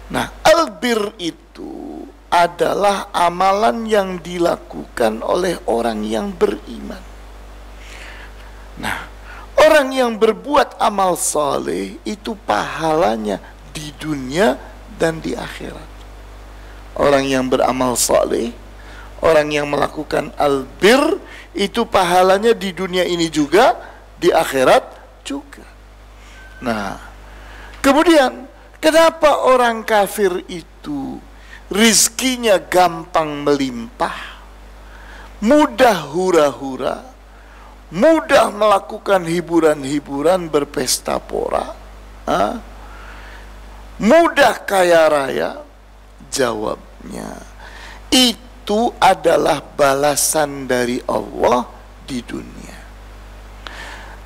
Nah, albir itu adalah amalan yang dilakukan oleh orang yang beriman. Nah, orang yang berbuat amal saleh itu pahalanya di dunia dan di akhirat. Orang yang beramal saleh, orang yang melakukan albir, itu pahalanya di dunia ini juga, di akhirat juga. Nah, kemudian kenapa orang kafir itu rizkinya gampang melimpah, mudah hura-hura, mudah melakukan hiburan-hiburan berpesta pora, mudah kaya raya? Jawabnya, itu adalah balasan dari Allah di dunia.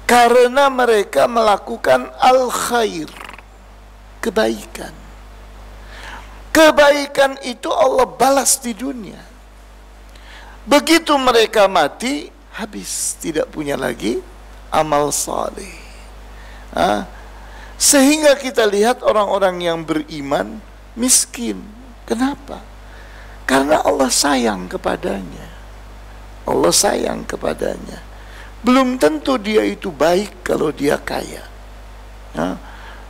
Karena mereka melakukan al-khair, kebaikan. Kebaikan itu Allah balas di dunia. Begitu mereka mati, habis, tidak punya lagi amal saleh. Sehingga kita lihat orang-orang yang beriman miskin. Kenapa? Karena Allah sayang kepadanya. Allah sayang kepadanya. Belum tentu dia itu baik kalau dia kaya.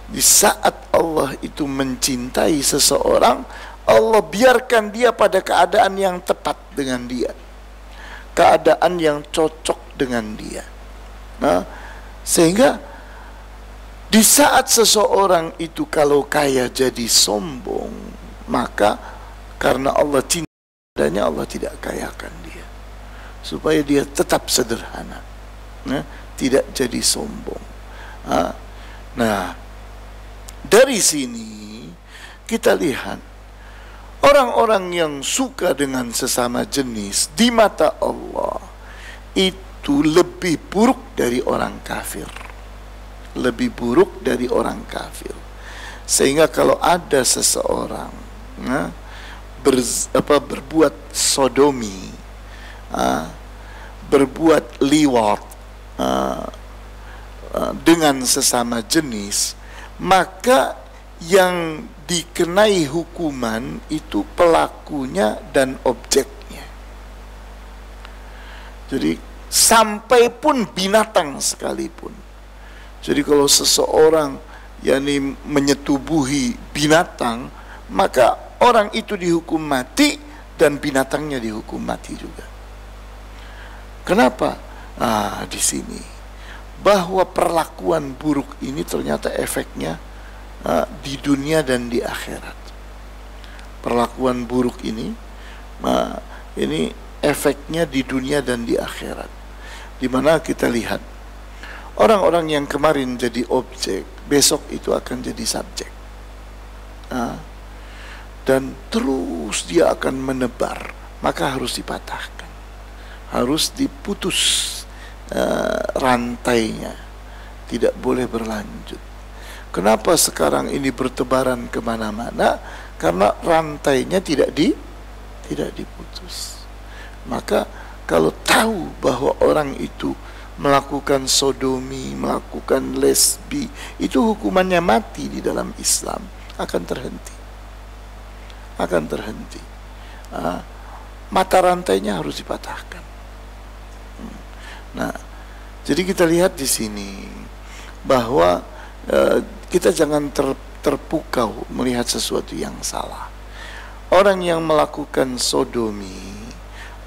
Di saat Allah itu mencintai seseorang, Allah biarkan dia pada keadaan yang tepat dengan dia, keadaan yang cocok dengan dia. Sehingga di saat seseorang itu kalau kaya jadi sombong, maka karena Allah cinta padanya, Allah tidak kayakan dia, supaya dia tetap sederhana, tidak jadi sombong. Nah, dari sini kita lihat orang-orang yang suka dengan sesama jenis di mata Allah itu lebih buruk dari orang kafir. Lebih buruk dari orang kafir. Sehingga kalau ada seseorang berbuat sodomi, berbuat liwat dengan sesama jenis, maka yang dikenai hukuman itu pelakunya dan objeknya. Jadi sampai pun binatang sekalipun. Jadi kalau seseorang yakni menyetubuhi binatang, maka orang itu dihukum mati dan binatangnya dihukum mati juga. Kenapa? Di sini bahwa perlakuan buruk ini ternyata efeknya di dunia dan di akhirat. Perlakuan buruk ini efeknya di dunia dan di akhirat. Di mana kita lihat orang-orang yang kemarin jadi objek, besok itu akan jadi subjek. dan terus dia akan menebar, maka harus dipatahkan, harus diputus rantainya, tidak boleh berlanjut. Kenapa sekarang ini bertebaran kemana-mana? Karena rantainya tidak diputus. Maka kalau tahu bahwa orang itu melakukan sodomi, melakukan lesbi, itu hukumannya mati di dalam Islam, akan terhenti. Mata rantainya harus dipatahkan. Nah, jadi kita lihat di sini bahwa kita jangan terpukau melihat sesuatu yang salah. Orang yang melakukan sodomi,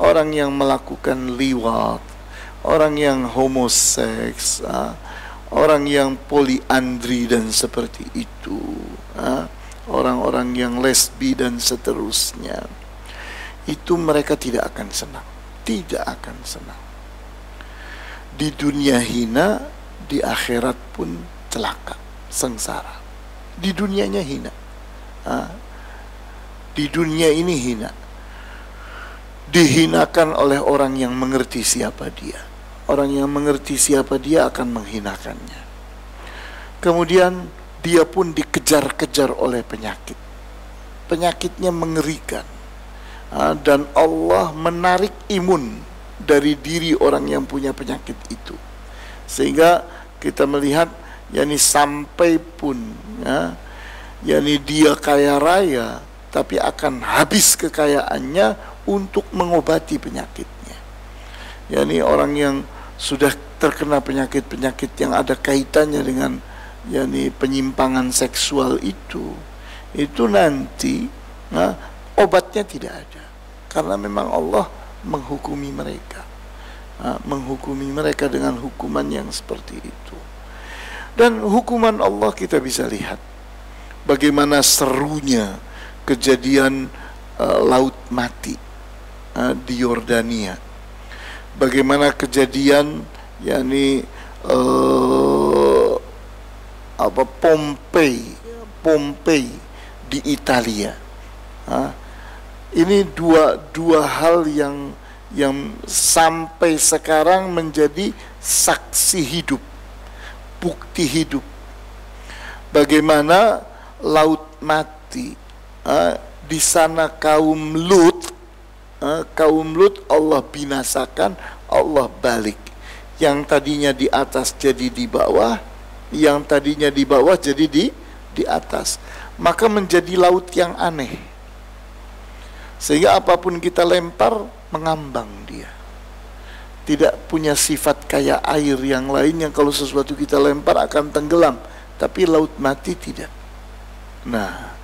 orang yang melakukan liwat, orang yang homoseks, orang yang poliandri dan seperti itu, orang-orang yang lesbi dan seterusnya, itu mereka tidak akan senang, tidak akan senang. Di dunia hina, di akhirat pun celaka, sengsara. Di dunianya hina, di dunia ini hina, dihinakan oleh orang yang mengerti siapa dia. Orang yang mengerti siapa dia akan menghinakannya. Kemudian dia pun dikejar-kejar oleh penyakit. Penyakitnya mengerikan, dan Allah menarik imun dari diri orang yang punya penyakit itu, sehingga kita melihat yakni sampai pun yakni dia kaya raya, tapi akan habis kekayaannya untuk mengobati penyakitnya. yakni orang yang sudah terkena penyakit-penyakit yang ada kaitannya dengan yakni penyimpangan seksual itu nanti obatnya tidak ada, karena memang Allah menghukumi mereka dengan hukuman yang seperti itu. Dan hukuman Allah kita bisa lihat bagaimana serunya kejadian laut mati di Yordania, bagaimana kejadian yakni Pompei di Italia. Ini dua hal yang sampai sekarang menjadi saksi hidup, bukti hidup. Bagaimana laut mati, di sana kaum Lut Allah binasakan, Allah balik. Yang tadinya di atas jadi di bawah, yang tadinya di bawah jadi di atas. Maka menjadi laut yang aneh, sehingga apapun kita lempar mengambang dia. Tidak punya sifat kayak air yang lain yang kalau sesuatu kita lempar akan tenggelam, tapi laut mati tidak. Nah,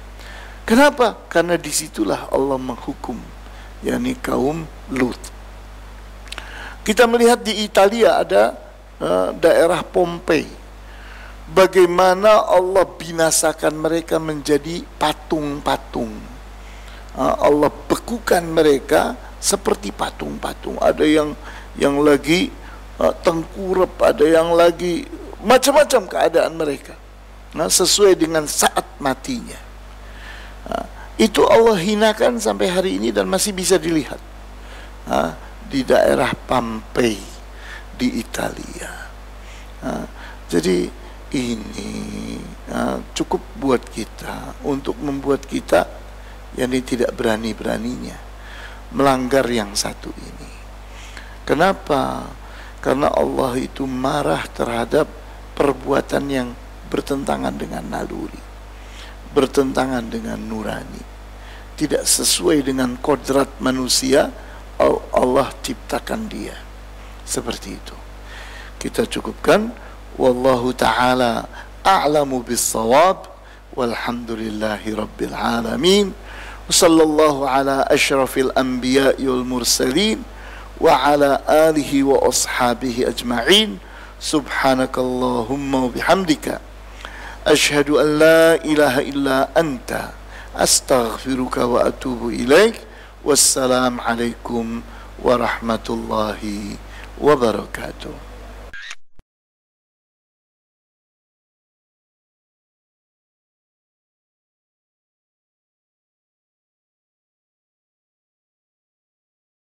kenapa? Karena disitulah Allah menghukum yakni kaum Lut. Kita melihat di Italia ada daerah Pompei, bagaimana Allah binasakan mereka menjadi patung-patung. Allah bekukan mereka seperti patung-patung. Ada yang lagi tengkurap, ada yang lagi macam-macam keadaan mereka. Sesuai dengan saat matinya. Itu Allah hinakan sampai hari ini dan masih bisa dilihat di daerah Pompei di Italia. Jadi ini cukup buat kita untuk membuat kita yakni tidak berani-beraninya melanggar yang satu ini. Kenapa? Karena Allah itu marah terhadap perbuatan yang bertentangan dengan naluri, bertentangan dengan nurani, tidak sesuai dengan kodrat manusia. Allah ciptakan dia seperti itu. Kita cukupkan. Wallahu ta'ala a'lamu bis-shawab, walhamdulillahi rabbil alamin. Sallallahu ala asyrafil anbiya'i wal mursalin wa ala alihi wa ashabihi ajma'in. Subhanakallahumma wa bihamdika asyhadu an la ilaha illa anta astaghfiruka wa atubu ilaik. Wassalamu alaikum warahmatullahi wabarakatuh.